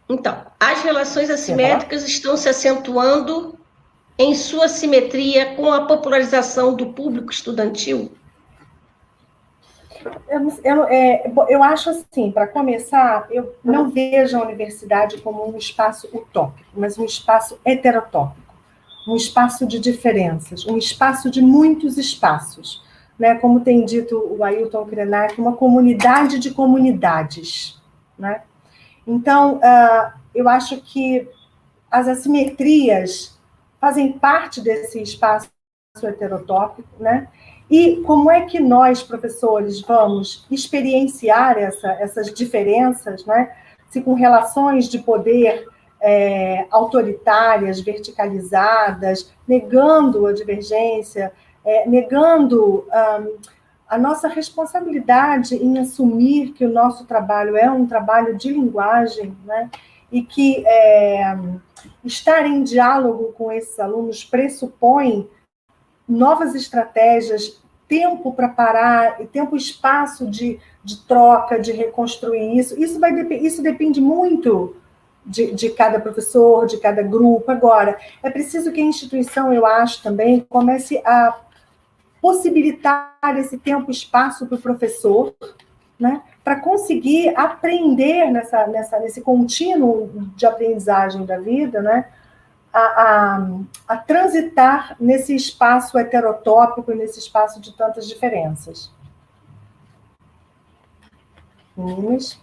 Então, as relações assimétricas estão se acentuando em sua simetria com a popularização do público estudantil? Eu acho assim, para começar, eu não vejo a universidade como um espaço utópico, mas um espaço heterotópico, um espaço de diferenças, um espaço de muitos espaços, né? Como tem dito o Ailton Krenak, uma comunidade de comunidades, né? Então, eu acho que as assimetrias fazem parte desse espaço heterotópico, né? E como é que nós, professores, vamos experienciar essas diferenças, né? Se com relações de poder autoritárias, verticalizadas, negando a divergência, negando a nossa responsabilidade em assumir que o nosso trabalho é um trabalho de linguagem, né? E que estar em diálogo com esses alunos pressupõe novas estratégias, tempo para parar, tempo e espaço de troca, de reconstruir isso. Isso depende muito de cada professor, de cada grupo. Agora, é preciso que a instituição, eu acho também, comece a possibilitar esse tempo e espaço para o professor, né, para conseguir aprender nesse contínuo de aprendizagem da vida, né, a transitar nesse espaço heterotópico, nesse espaço de tantas diferenças. Meninas?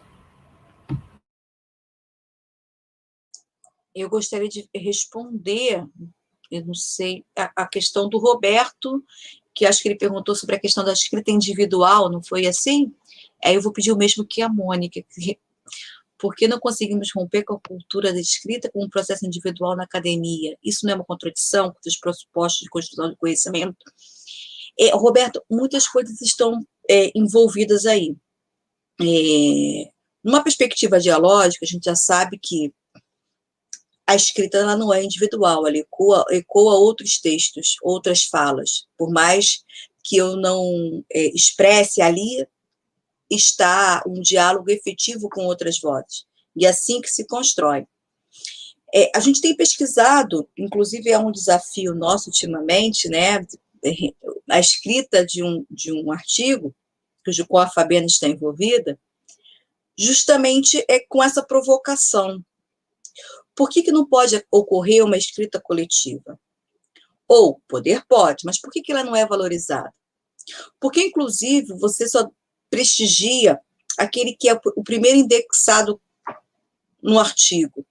Eu gostaria de responder, eu não sei, a questão do Roberto, que acho que ele perguntou sobre a questão da escrita individual, não foi assim? Aí eu vou pedir o mesmo que a Mônica, por que não conseguimos romper com a cultura da escrita com um processo individual na academia? Isso não é uma contradição com os pressupostos de construção de conhecimento? Roberto, muitas coisas estão envolvidas aí. Numa perspectiva dialógica, a gente já sabe que a escrita ela não é individual, ela ecoa outros textos, outras falas. Por mais que eu não expresse ali, está um diálogo efetivo com outras vozes. E é assim que se constrói. A gente tem pesquisado, inclusive é um desafio nosso ultimamente, né, a escrita de um artigo, cujo qual a Fabiana está envolvida, justamente com essa provocação. Por que não pode ocorrer uma escrita coletiva? Ou, poder pode, mas por que ela não é valorizada? Porque, inclusive, você só prestigia aquele que é o primeiro indexado no artigo.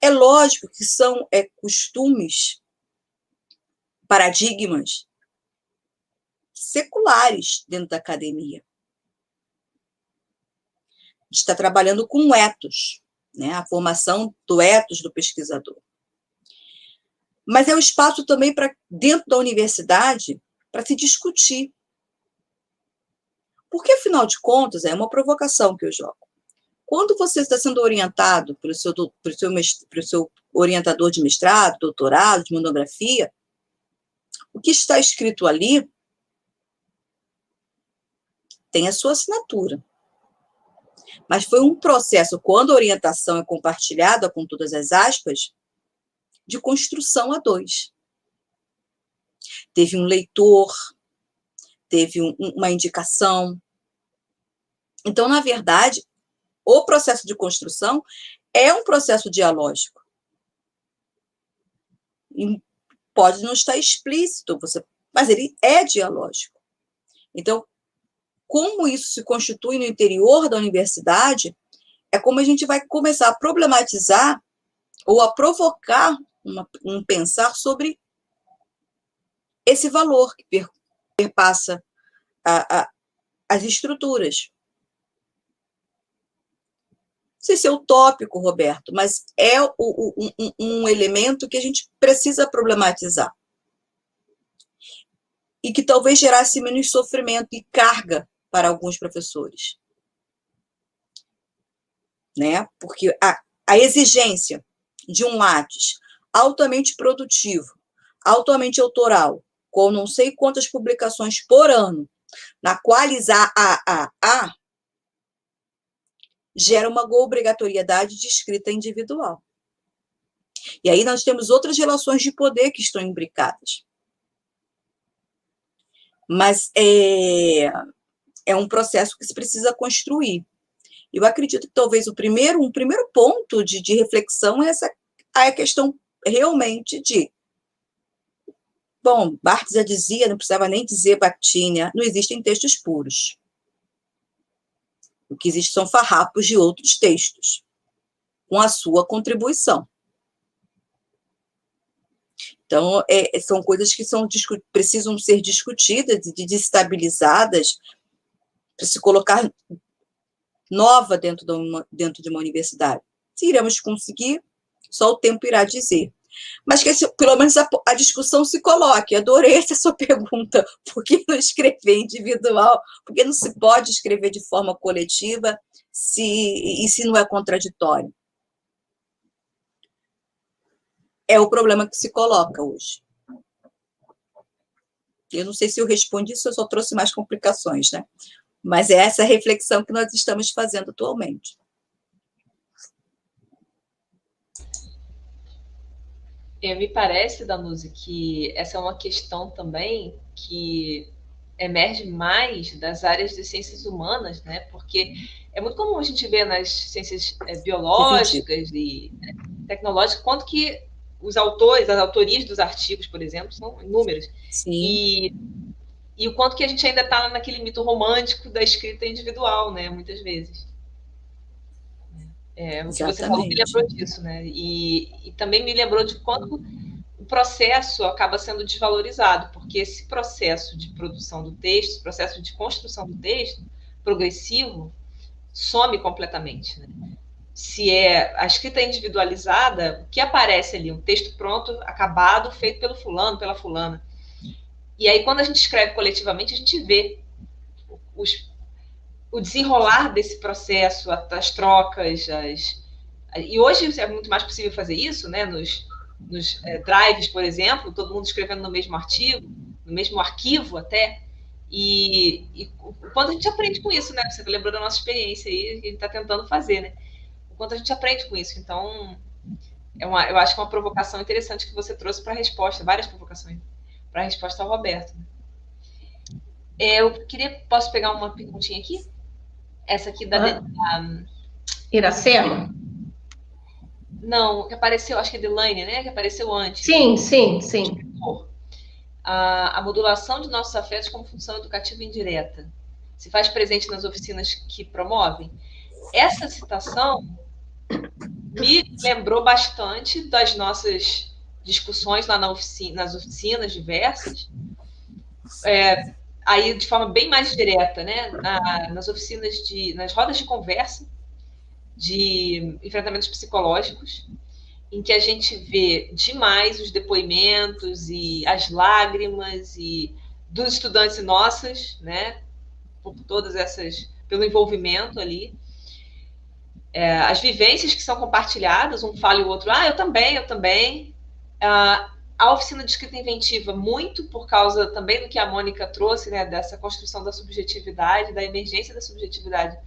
É lógico que são costumes, paradigmas seculares dentro da academia. A gente está trabalhando com o ethos, né? A formação do ethos do pesquisador. Mas é um espaço também para, dentro da universidade, para se discutir. Porque, afinal de contas, é uma provocação que eu jogo. Quando você está sendo orientado pelo seu orientador de mestrado, doutorado, de monografia, o que está escrito ali tem a sua assinatura. Mas foi um processo, quando a orientação é compartilhada com todas as aspas, de construção a dois. Teve um leitor, teve uma indicação. Então, na verdade, o processo de construção é um processo dialógico. E pode não estar explícito, mas ele é dialógico. Então, como isso se constitui no interior da universidade, é como a gente vai começar a problematizar ou a provocar um pensar sobre esse valor que perpassa as estruturas. Não sei se é utópico, Roberto, mas é um elemento que a gente precisa problematizar. E que talvez gerasse menos sofrimento e carga para alguns professores. Né? Porque a exigência de um Lattes altamente produtivo, altamente autoral, com não sei quantas publicações por ano, na qualizar gera uma obrigatoriedade de escrita individual. E aí nós temos outras relações de poder que estão imbricadas. Mas é um processo que se precisa construir. Eu acredito que talvez um primeiro ponto de reflexão é a questão realmente de... Bom, Barthes já dizia, não precisava nem dizer Bakhtin, não existem textos puros. O que existe são farrapos de outros textos, com a sua contribuição. Então, são coisas que precisam ser discutidas e desestabilizadas para se colocar nova dentro de uma universidade. Se iremos conseguir, só o tempo irá dizer. Mas que pelo menos a discussão se coloque. Adorei essa sua pergunta. Por que não escrever individual? Por que não se pode escrever de forma coletiva se não é contraditório? É o problema que se coloca hoje. Eu não sei se eu respondi isso, eu só trouxe mais complicações, né? Mas é essa reflexão que nós estamos fazendo atualmente. Me parece, Danuzi, que essa é uma questão também que emerge mais das áreas de ciências humanas, né? Porque é muito comum a gente ver nas ciências biológicas e tecnológicas quanto que os autores, as autorias dos artigos, por exemplo, são inúmeras. Sim. E o quanto que a gente ainda está naquele mito romântico da escrita individual, né? Muitas vezes. O que você falou me lembrou disso, né? E também me lembrou de quanto o processo acaba sendo desvalorizado, porque esse processo de produção do texto, esse processo de construção do texto progressivo, some completamente, né? Se é a escrita individualizada, o que aparece ali? Um texto pronto, acabado, feito pelo fulano, pela fulana. E aí, quando a gente escreve coletivamente, a gente vê o desenrolar desse processo, as trocas, e hoje é muito mais possível fazer isso, né? Nos drives, por exemplo, todo mundo escrevendo no mesmo artigo, no mesmo arquivo até, e o quanto a gente aprende com isso, né? Você lembrou da nossa experiência aí, que a gente está tentando fazer, né? O quanto a gente aprende com isso. Então, eu acho que é uma provocação interessante que você trouxe para a resposta, várias provocações, para a resposta ao Roberto. Posso pegar uma perguntinha aqui? Essa aqui da Iracema? Não, que apareceu, acho que é Delaine, né? Que apareceu antes. Sim. A modulação de nossos afetos como função educativa indireta se faz presente nas oficinas que promovem? Essa citação me lembrou bastante das nossas discussões lá nas oficinas diversas, aí de forma bem mais direta, né? Nas oficinas nas rodas de conversa de enfrentamentos psicológicos, em que a gente vê demais os depoimentos e as lágrimas e dos estudantes nossas, né? Por todas essas, pelo envolvimento ali, as vivências que são compartilhadas, um fala e o outro, eu também. A oficina de escrita inventiva, muito por causa também do que a Mônica trouxe, né, dessa construção da subjetividade, da emergência da subjetividade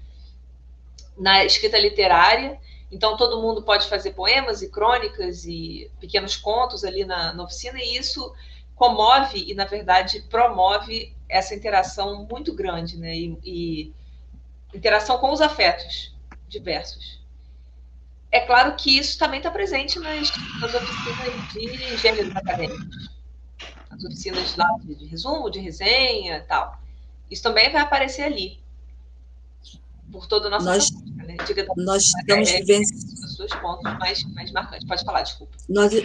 na escrita literária. Então, todo mundo pode fazer poemas e crônicas e pequenos contos ali na oficina, e isso comove e, na verdade, promove essa interação muito grande, né, e interação com os afetos diversos. É claro que isso também está presente nas oficinas de gêneros acadêmicos, as oficinas lá de resumo, de resenha e tal. Isso também vai aparecer ali, por toda a nossa prática, né? Nós estamos vivenciando os dois pontos mais marcantes. Pode falar, desculpa.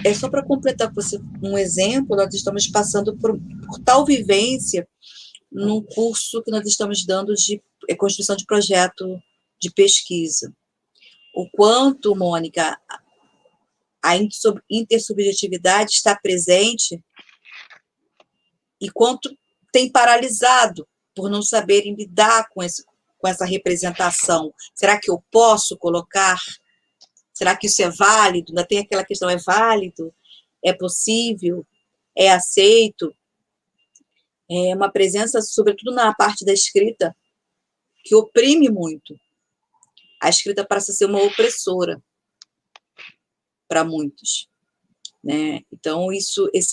É só para completar com você um exemplo, nós estamos passando por tal vivência num curso que nós estamos dando de construção de projeto de pesquisa. O quanto, Mônica, a intersubjetividade está presente e quanto tem paralisado por não saberem lidar com essa representação. Será que eu posso colocar? Será que isso é válido? Ainda tem aquela questão, é válido? É possível? É aceito? É uma presença, sobretudo na parte da escrita, que oprime muito. A escrita parece ser uma opressora para muitos, né? Então,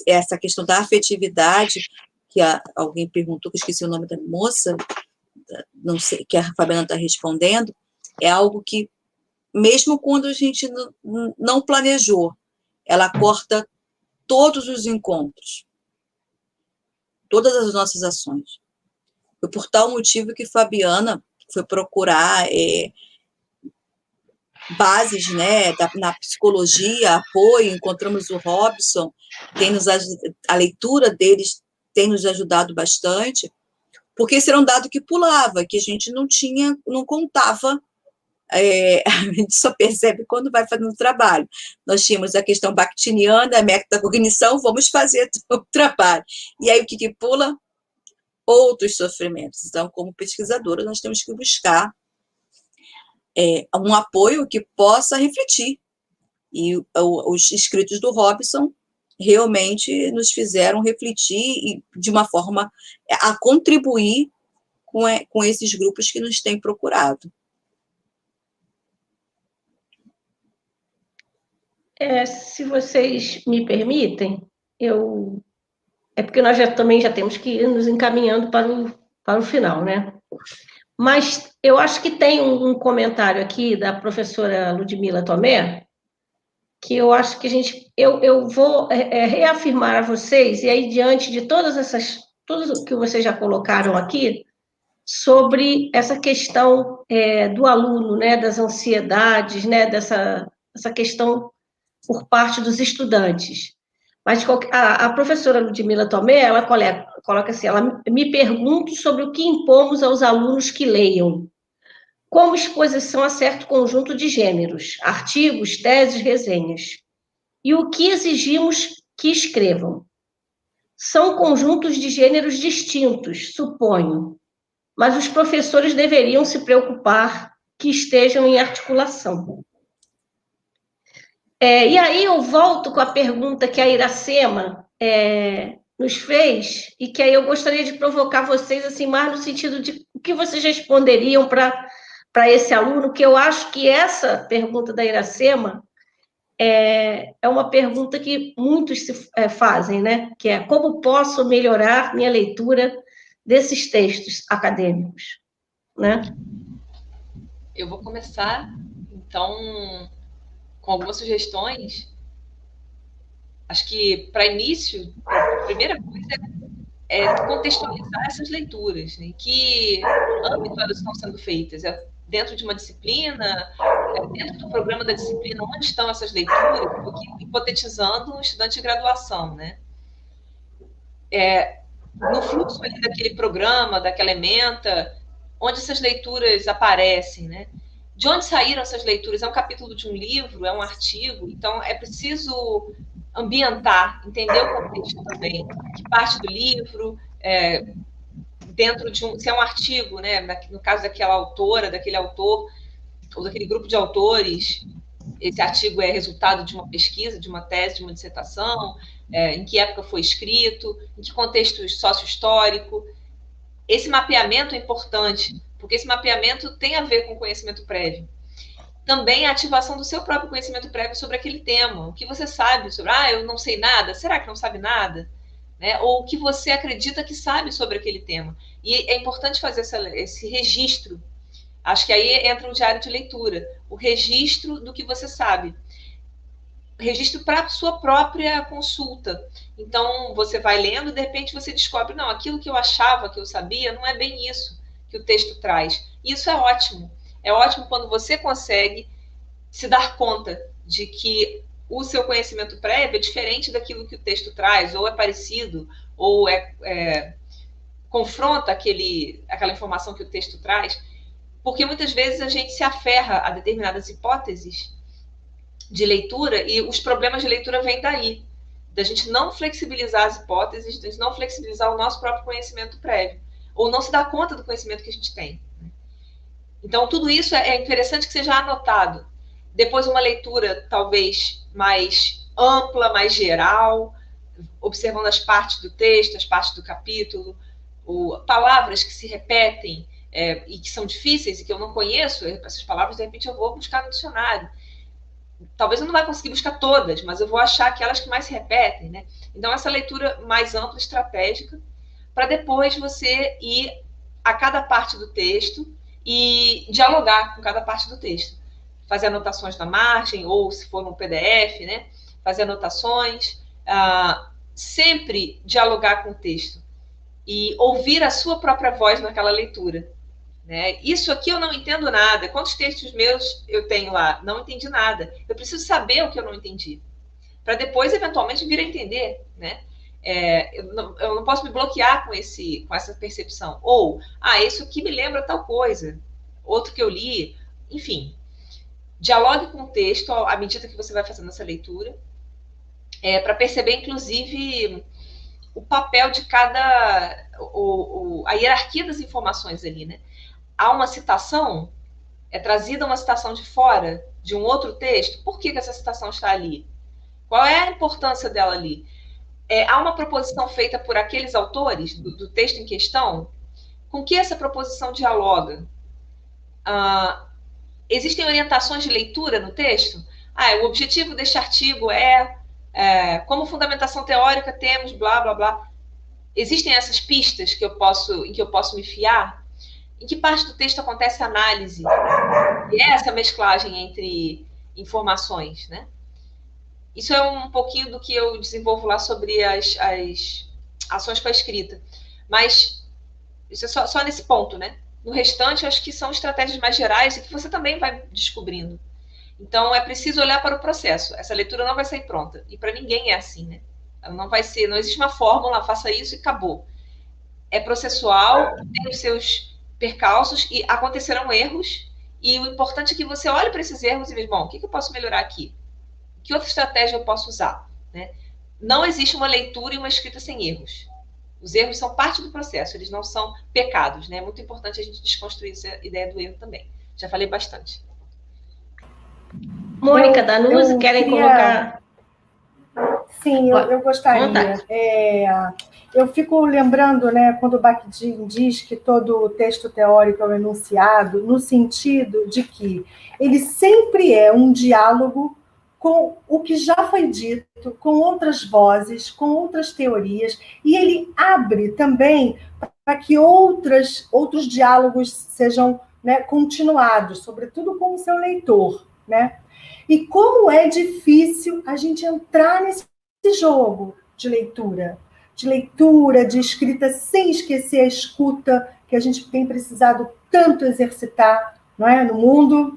essa questão da afetividade, que alguém perguntou, que eu esqueci o nome da moça, não sei, que a Fabiana está respondendo, é algo que, mesmo quando a gente não planejou, ela corta todos os encontros, todas as nossas ações. Foi por tal motivo que Fabiana foi procurar bases, né, na psicologia, apoio, encontramos o Robson, a leitura deles tem nos ajudado bastante, porque esse era um dado que pulava, que a gente não contava, a gente só percebe quando vai fazendo o trabalho. Nós tínhamos a questão bakhtiniana, a metacognição, vamos fazer o trabalho. E aí o que pula? Outros sofrimentos. Então, como pesquisadora, nós temos que buscar um apoio que possa refletir. E os escritos do Robson realmente nos fizeram refletir e, de uma forma, a contribuir com esses grupos que nos têm procurado. Se vocês me permitem, é porque nós também já temos que ir nos encaminhando para o final, né? Mas eu acho que tem um comentário aqui da professora Ludmila Tomé, que eu acho que eu vou reafirmar a vocês, e aí diante de tudo que vocês já colocaram aqui, sobre essa questão do aluno, né, das ansiedades, né, dessa questão por parte dos estudantes. Mas a professora Ludmila Tomé, ela coloca assim, ela me pergunta sobre o que impomos aos alunos que leiam, como exposição a certo conjunto de gêneros, artigos, teses, resenhas, e o que exigimos que escrevam. São conjuntos de gêneros distintos, suponho, mas os professores deveriam se preocupar que estejam em articulação. E aí eu volto com a pergunta que a Iracema nos fez, e que aí eu gostaria de provocar vocês, assim, mais no sentido de o que vocês responderiam para esse aluno, que eu acho que essa pergunta da Iracema é uma pergunta que muitos fazem, né? Que é: como posso melhorar minha leitura desses textos acadêmicos, né? Eu vou começar, então, com algumas sugestões. Acho que, para início, a primeira coisa é contextualizar essas leituras, né? Em que âmbito elas estão sendo feitas? É dentro de uma disciplina? É dentro do programa da disciplina? Onde estão essas leituras? Porque, hipotetizando um estudante de graduação, né? No fluxo ali daquele programa, daquela ementa, onde essas leituras aparecem, né? De onde saíram essas leituras? É um capítulo de um livro? É um artigo? Então, é preciso ambientar, entender o contexto também. Que parte do livro, dentro de se é um artigo, né? No caso daquela autora, daquele autor, ou daquele grupo de autores, esse artigo é resultado de uma pesquisa, de uma tese, de uma dissertação, em que época foi escrito, em que contexto sócio-histórico. Esse mapeamento é importante, porque esse mapeamento tem a ver com conhecimento prévio. Também a ativação do seu próprio conhecimento prévio sobre aquele tema. O que você sabe sobre... eu não sei nada. Será que não sabe nada? Né? Ou o que você acredita que sabe sobre aquele tema. E é importante fazer esse registro. Acho que aí entra o diário de leitura. O registro do que você sabe. Registro para a sua própria consulta. Então, você vai lendo, de repente você descobre, não, aquilo que eu achava que eu sabia não é bem isso que o texto traz. E isso é ótimo. É ótimo quando você consegue se dar conta de que o seu conhecimento prévio é diferente daquilo que o texto traz, ou é parecido, ou confronta aquela informação que o texto traz, porque muitas vezes a gente se aferra a determinadas hipóteses de leitura e os problemas de leitura vêm daí, da gente não flexibilizar as hipóteses, da gente não flexibilizar o nosso próprio conhecimento prévio, ou não se dar conta do conhecimento que a gente tem. Então, tudo isso é interessante que seja anotado. Depois, uma leitura talvez mais ampla, mais geral, observando as partes do texto, as partes do capítulo, palavras que se repetem e que são difíceis e que eu não conheço, essas palavras, de repente, eu vou buscar no dicionário. Talvez eu não vá conseguir buscar todas, mas eu vou achar aquelas que mais se repetem, né? Então, essa leitura mais ampla, estratégica, para depois você ir a cada parte do texto e dialogar com cada parte do texto. Fazer anotações na margem, ou se for no PDF, né? Fazer anotações, sempre dialogar com o texto e ouvir a sua própria voz naquela leitura. Né? Isso aqui eu não entendo nada. Quantos textos meus eu tenho lá? Não entendi nada. Eu preciso saber o que eu não entendi, para depois, eventualmente, vir a entender. Né? Eu não posso me bloquear com essa percepção. Ou, isso aqui me lembra tal coisa, outro que eu li, enfim. Dialogue com o texto à medida que você vai fazendo essa leitura, para perceber, inclusive, o papel de cada... a hierarquia das informações ali, né? Há uma citação, é trazida uma citação de fora, de um outro texto, por que essa citação está ali? Qual é a importância dela ali? Há uma proposição feita por aqueles autores do texto em questão, com que essa proposição dialoga? Existem orientações de leitura no texto? O objetivo deste artigo como fundamentação teórica temos blá, blá, blá. Existem essas pistas em que eu posso me fiar? Em que parte do texto acontece a análise? E essa mesclagem entre informações, né? Isso é um pouquinho do que eu desenvolvo lá sobre as ações com a escrita. Mas isso é só nesse ponto, né? No restante, eu acho que são estratégias mais gerais e que você também vai descobrindo. Então, é preciso olhar para o processo. Essa leitura não vai sair pronta. E para ninguém é assim, né? Ela não vai ser, não existe uma fórmula, faça isso e acabou. É processual, tem os seus percalços e acontecerão erros. E o importante é que você olhe para esses erros e veja, bom, o que eu posso melhorar aqui? Que outra estratégia eu posso usar? Né? Não existe uma leitura e uma escrita sem erros. Os erros são parte do processo, eles não são pecados. Né? É muito importante a gente desconstruir essa ideia do erro também. Já falei bastante. Mônica, Danusa, querem colocar... Sim, eu gostaria. Eu fico lembrando, né, quando o Bakhtin diz que todo o texto teórico é um enunciado, no sentido de que ele sempre é um diálogo com o que já foi dito, com outras vozes, com outras teorias, e ele abre também para que outros diálogos sejam, né, continuados, sobretudo com o seu leitor. Né? E como é difícil a gente entrar nesse jogo de leitura, de escrita, sem esquecer a escuta, que a gente tem precisado tanto exercitar, não é, no mundo,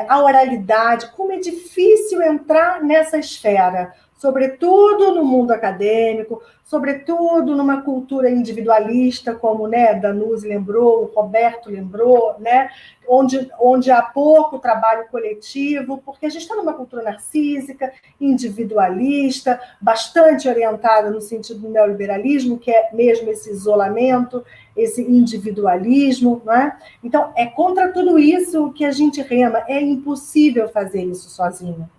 a oralidade, como é difícil entrar nessa esfera, sobretudo no mundo acadêmico, sobretudo numa cultura individualista, como, né, Danusa lembrou, o Roberto lembrou, né, onde há pouco trabalho coletivo, porque a gente está numa cultura narcísica, individualista, bastante orientada no sentido do neoliberalismo, que é mesmo esse isolamento, esse individualismo, não é? Então, é contra tudo isso que a gente rema, é impossível fazer isso sozinho.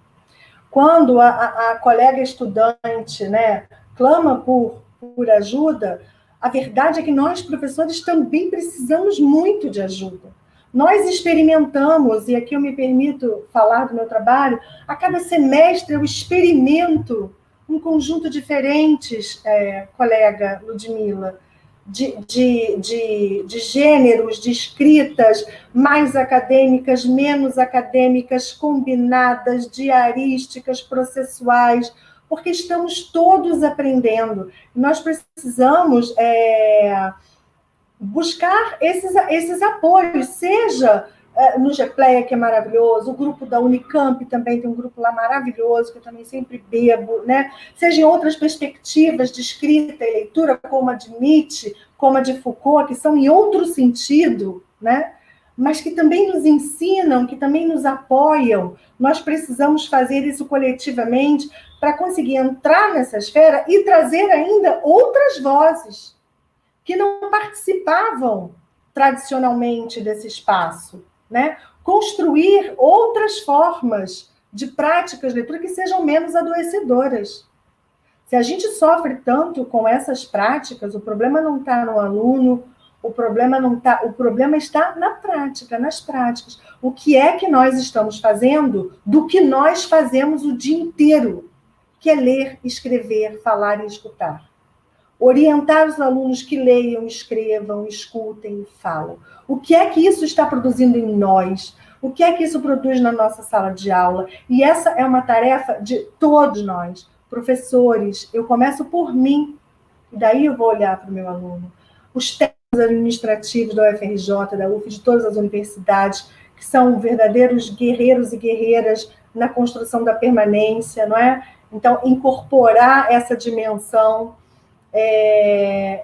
Quando a colega estudante, né, clama por ajuda, a verdade é que nós, professores, também precisamos muito de ajuda. Nós experimentamos, e aqui eu me permito falar do meu trabalho, a cada semestre eu experimento um conjunto diferentes, colega Ludmila, de gêneros, de escritas mais acadêmicas, menos acadêmicas, combinadas, diarísticas, processuais, porque estamos todos aprendendo. Nós precisamos buscar esses apoios, seja no GPLEA, que é maravilhoso, o grupo da Unicamp também tem um grupo lá maravilhoso, que eu também sempre bebo, né? Seja em outras perspectivas de escrita e leitura, como a de Nietzsche, como a de Foucault, que são em outro sentido, né? Mas que também nos ensinam, que também nos apoiam. Nós precisamos fazer isso coletivamente para conseguir entrar nessa esfera e trazer ainda outras vozes que não participavam tradicionalmente desse espaço, né? Construir outras formas de práticas de leitura que sejam menos adoecedoras. Se a gente sofre tanto com essas práticas, o problema não está no aluno, o problema está na prática, nas práticas. O que é que nós estamos fazendo do que nós fazemos o dia inteiro, que é ler, escrever, falar e escutar. orientar os alunos que leiam, escrevam, escutem e falam. O que é que isso está produzindo em nós? O que é que isso produz na nossa sala de aula? E essa é uma tarefa de todos nós, professores. Eu começo por mim, e daí eu vou olhar para o meu aluno. Os técnicos administrativos da UFRJ, da UF, de todas as universidades, que são verdadeiros guerreiros e guerreiras na construção da permanência, não é? Então, incorporar essa dimensão.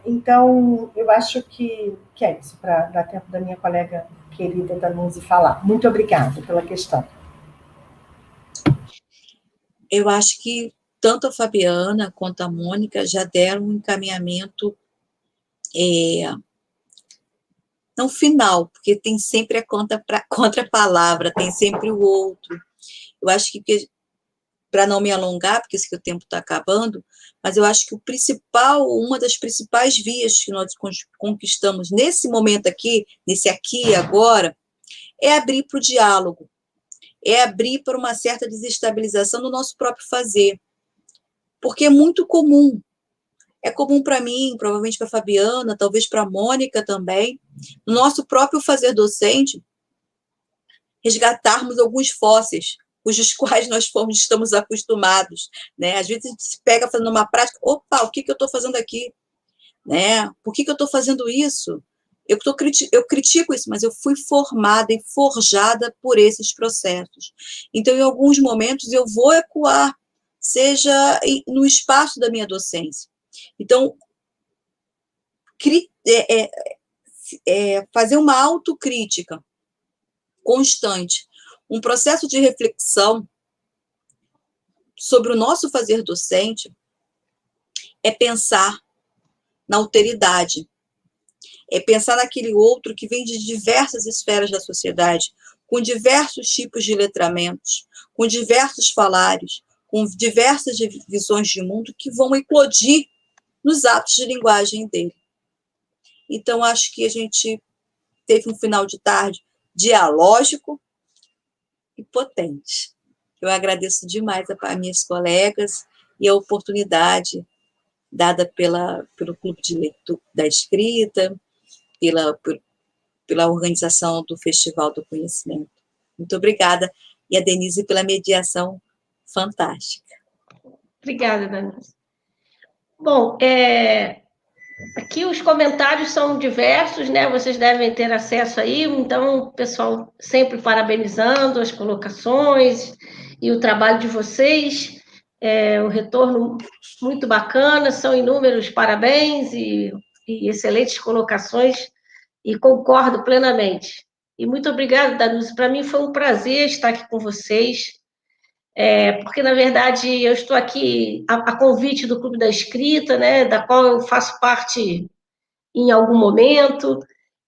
Então, eu acho que é isso, para dar tempo da minha colega querida Danuzi falar. Muito obrigada pela questão. Eu acho que tanto a Fabiana quanto a Mônica já deram um encaminhamento não final, porque tem sempre a contra-palavra, tem sempre o outro. Eu acho que, para não me alongar, porque o tempo está acabando, mas eu acho que uma das principais vias que nós conquistamos nesse momento aqui, nesse aqui e agora, é abrir para o diálogo, é abrir para uma certa desestabilização do nosso próprio fazer. Porque é muito comum. É comum para mim, provavelmente para a Fabiana, talvez para a Mônica também, no nosso próprio fazer docente, resgatarmos alguns fósseis, cujos quais nós estamos acostumados, né? Às vezes a gente se pega fazendo uma prática, opa, o que eu estou fazendo aqui? Né? Por que eu estou fazendo isso? Eu critico isso, mas eu fui formada e forjada por esses processos. Então, em alguns momentos, eu vou ecoar, seja no espaço da minha docência. Então, fazer uma autocrítica constante, um processo de reflexão sobre o nosso fazer docente, é pensar na alteridade, é pensar naquele outro que vem de diversas esferas da sociedade, com diversos tipos de letramentos, com diversos falares, com diversas visões de mundo que vão eclodir nos atos de linguagem dele. Então, acho que a gente teve um final de tarde dialógico e potente. Eu agradeço demais a minhas colegas e a oportunidade dada pelo Clube de Leitura da Escrita, pela organização do Festival do Conhecimento. Muito obrigada. E a Denise pela mediação fantástica. Obrigada, Denise. Bom, aqui os comentários são diversos, né? Vocês devem ter acesso aí, então o pessoal sempre parabenizando as colocações e o trabalho de vocês. O retorno muito bacana, são inúmeros parabéns e excelentes colocações, e concordo plenamente. E muito obrigada, Danuzi. Para mim foi um prazer estar aqui com vocês. Porque, na verdade, eu estou aqui a convite do Clube da Escrita, né, da qual eu faço parte em algum momento,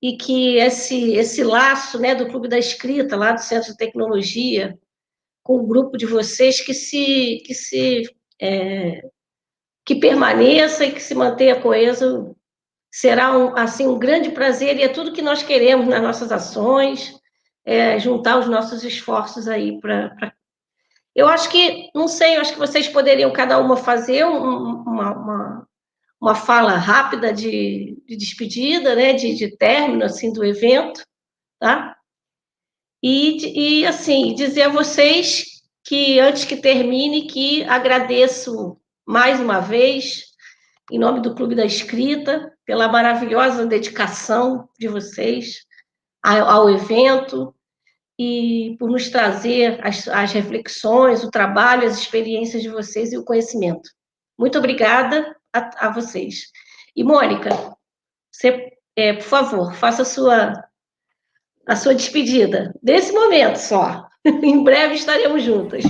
e que esse laço, né, do Clube da Escrita, lá do Centro de Tecnologia, com o grupo de vocês, que permaneça e que se mantenha coeso, será um grande prazer, e é tudo que nós queremos nas nossas ações, juntar os nossos esforços aí para. Eu acho que, não sei, eu acho que vocês poderiam cada uma fazer uma fala rápida de despedida, né, de término, assim, do evento, tá? E, assim, dizer a vocês que, antes que termine, que agradeço mais uma vez, em nome do Clube da Escrita, pela maravilhosa dedicação de vocês ao evento, e por nos trazer as reflexões, o trabalho, as experiências de vocês e o conhecimento. Muito obrigada a vocês. E, Mônica, você, por favor, faça a sua despedida, desse momento só. Em breve estaremos juntas.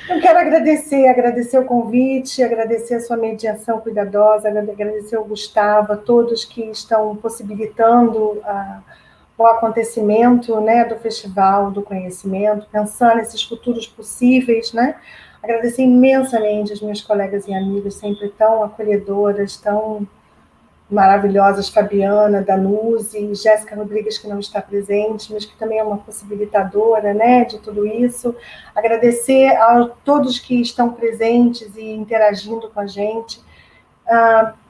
Eu quero agradecer o convite, agradecer a sua mediação cuidadosa, agradecer ao Gustavo, a todos que estão possibilitando o acontecimento, né, do Festival do Conhecimento, pensando nesses futuros possíveis, né? Agradecer imensamente as minhas colegas e amigas, sempre tão acolhedoras, tão maravilhosas, Fabiana, Danuzi, Jéssica Rodrigues, que não está presente, mas que também é uma possibilitadora, né, de tudo isso. Agradecer a todos que estão presentes e interagindo com a gente.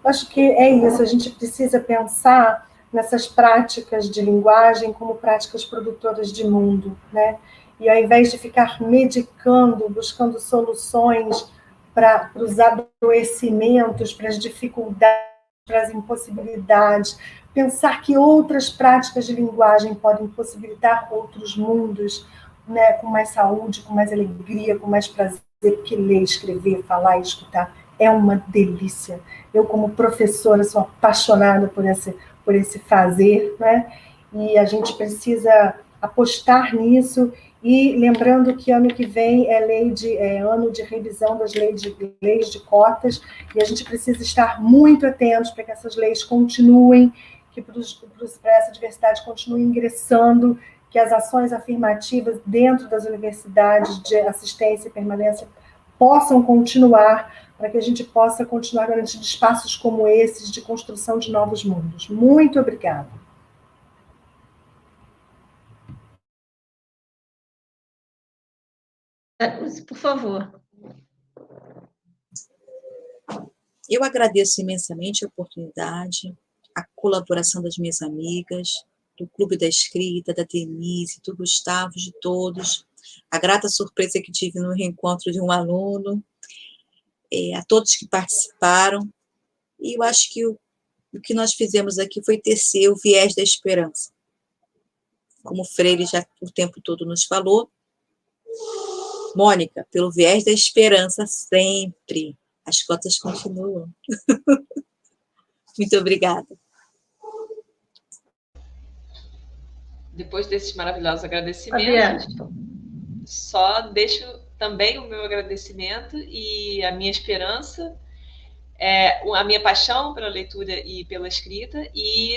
Acho que é isso, a gente precisa pensar nessas práticas de linguagem como práticas produtoras de mundo, né? E ao invés de ficar medicando, buscando soluções para os adoecimentos, para as dificuldades, para as impossibilidades, pensar que outras práticas de linguagem podem possibilitar outros mundos, né, com mais saúde, com mais alegria, com mais prazer, porque ler, escrever, falar e escutar é uma delícia. Eu, como professora, sou apaixonada por esse fazer, né? E a gente precisa apostar nisso. E lembrando que ano que vem é ano de revisão das leis de cotas, e a gente precisa estar muito atentos para que essas leis continuem, que para essa diversidade continue ingressando, que as ações afirmativas dentro das universidades de assistência e permanência possam continuar, para que a gente possa continuar garantindo espaços como esses de construção de novos mundos. Muito obrigada. Por favor. Eu agradeço imensamente a oportunidade, a colaboração das minhas amigas, do Clube da Escrita, da Denise, do Gustavo, de todos, a grata surpresa que tive no reencontro de um aluno, a todos que participaram, e eu acho que o que nós fizemos aqui foi tecer o viés da esperança. Como o Freire já o tempo todo nos falou, Mônica, pelo viés da esperança sempre, as cotas continuam. Muito obrigada. Depois desses maravilhosos agradecimentos, só deixo também o meu agradecimento e a minha esperança, a minha paixão pela leitura e pela escrita, e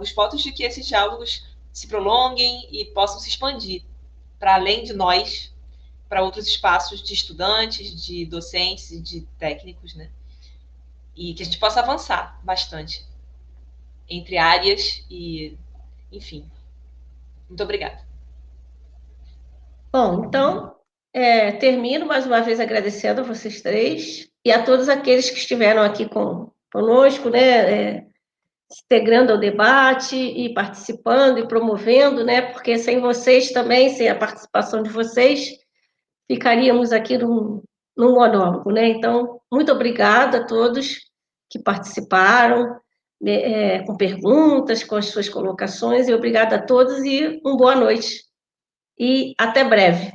os votos de que esses diálogos se prolonguem e possam se expandir para além de nós, para outros espaços de estudantes, de docentes e de técnicos, né? E que a gente possa avançar bastante entre áreas e, enfim. Muito obrigada. Bom, então, termino mais uma vez agradecendo a vocês três e a todos aqueles que estiveram aqui conosco, né, se integrando ao debate e participando e promovendo, né, porque sem vocês também, sem a participação de vocês, ficaríamos aqui num monólogo, né? Então, muito obrigada a todos que participaram, com perguntas, com as suas colocações, e obrigada a todos e uma boa noite. E até breve.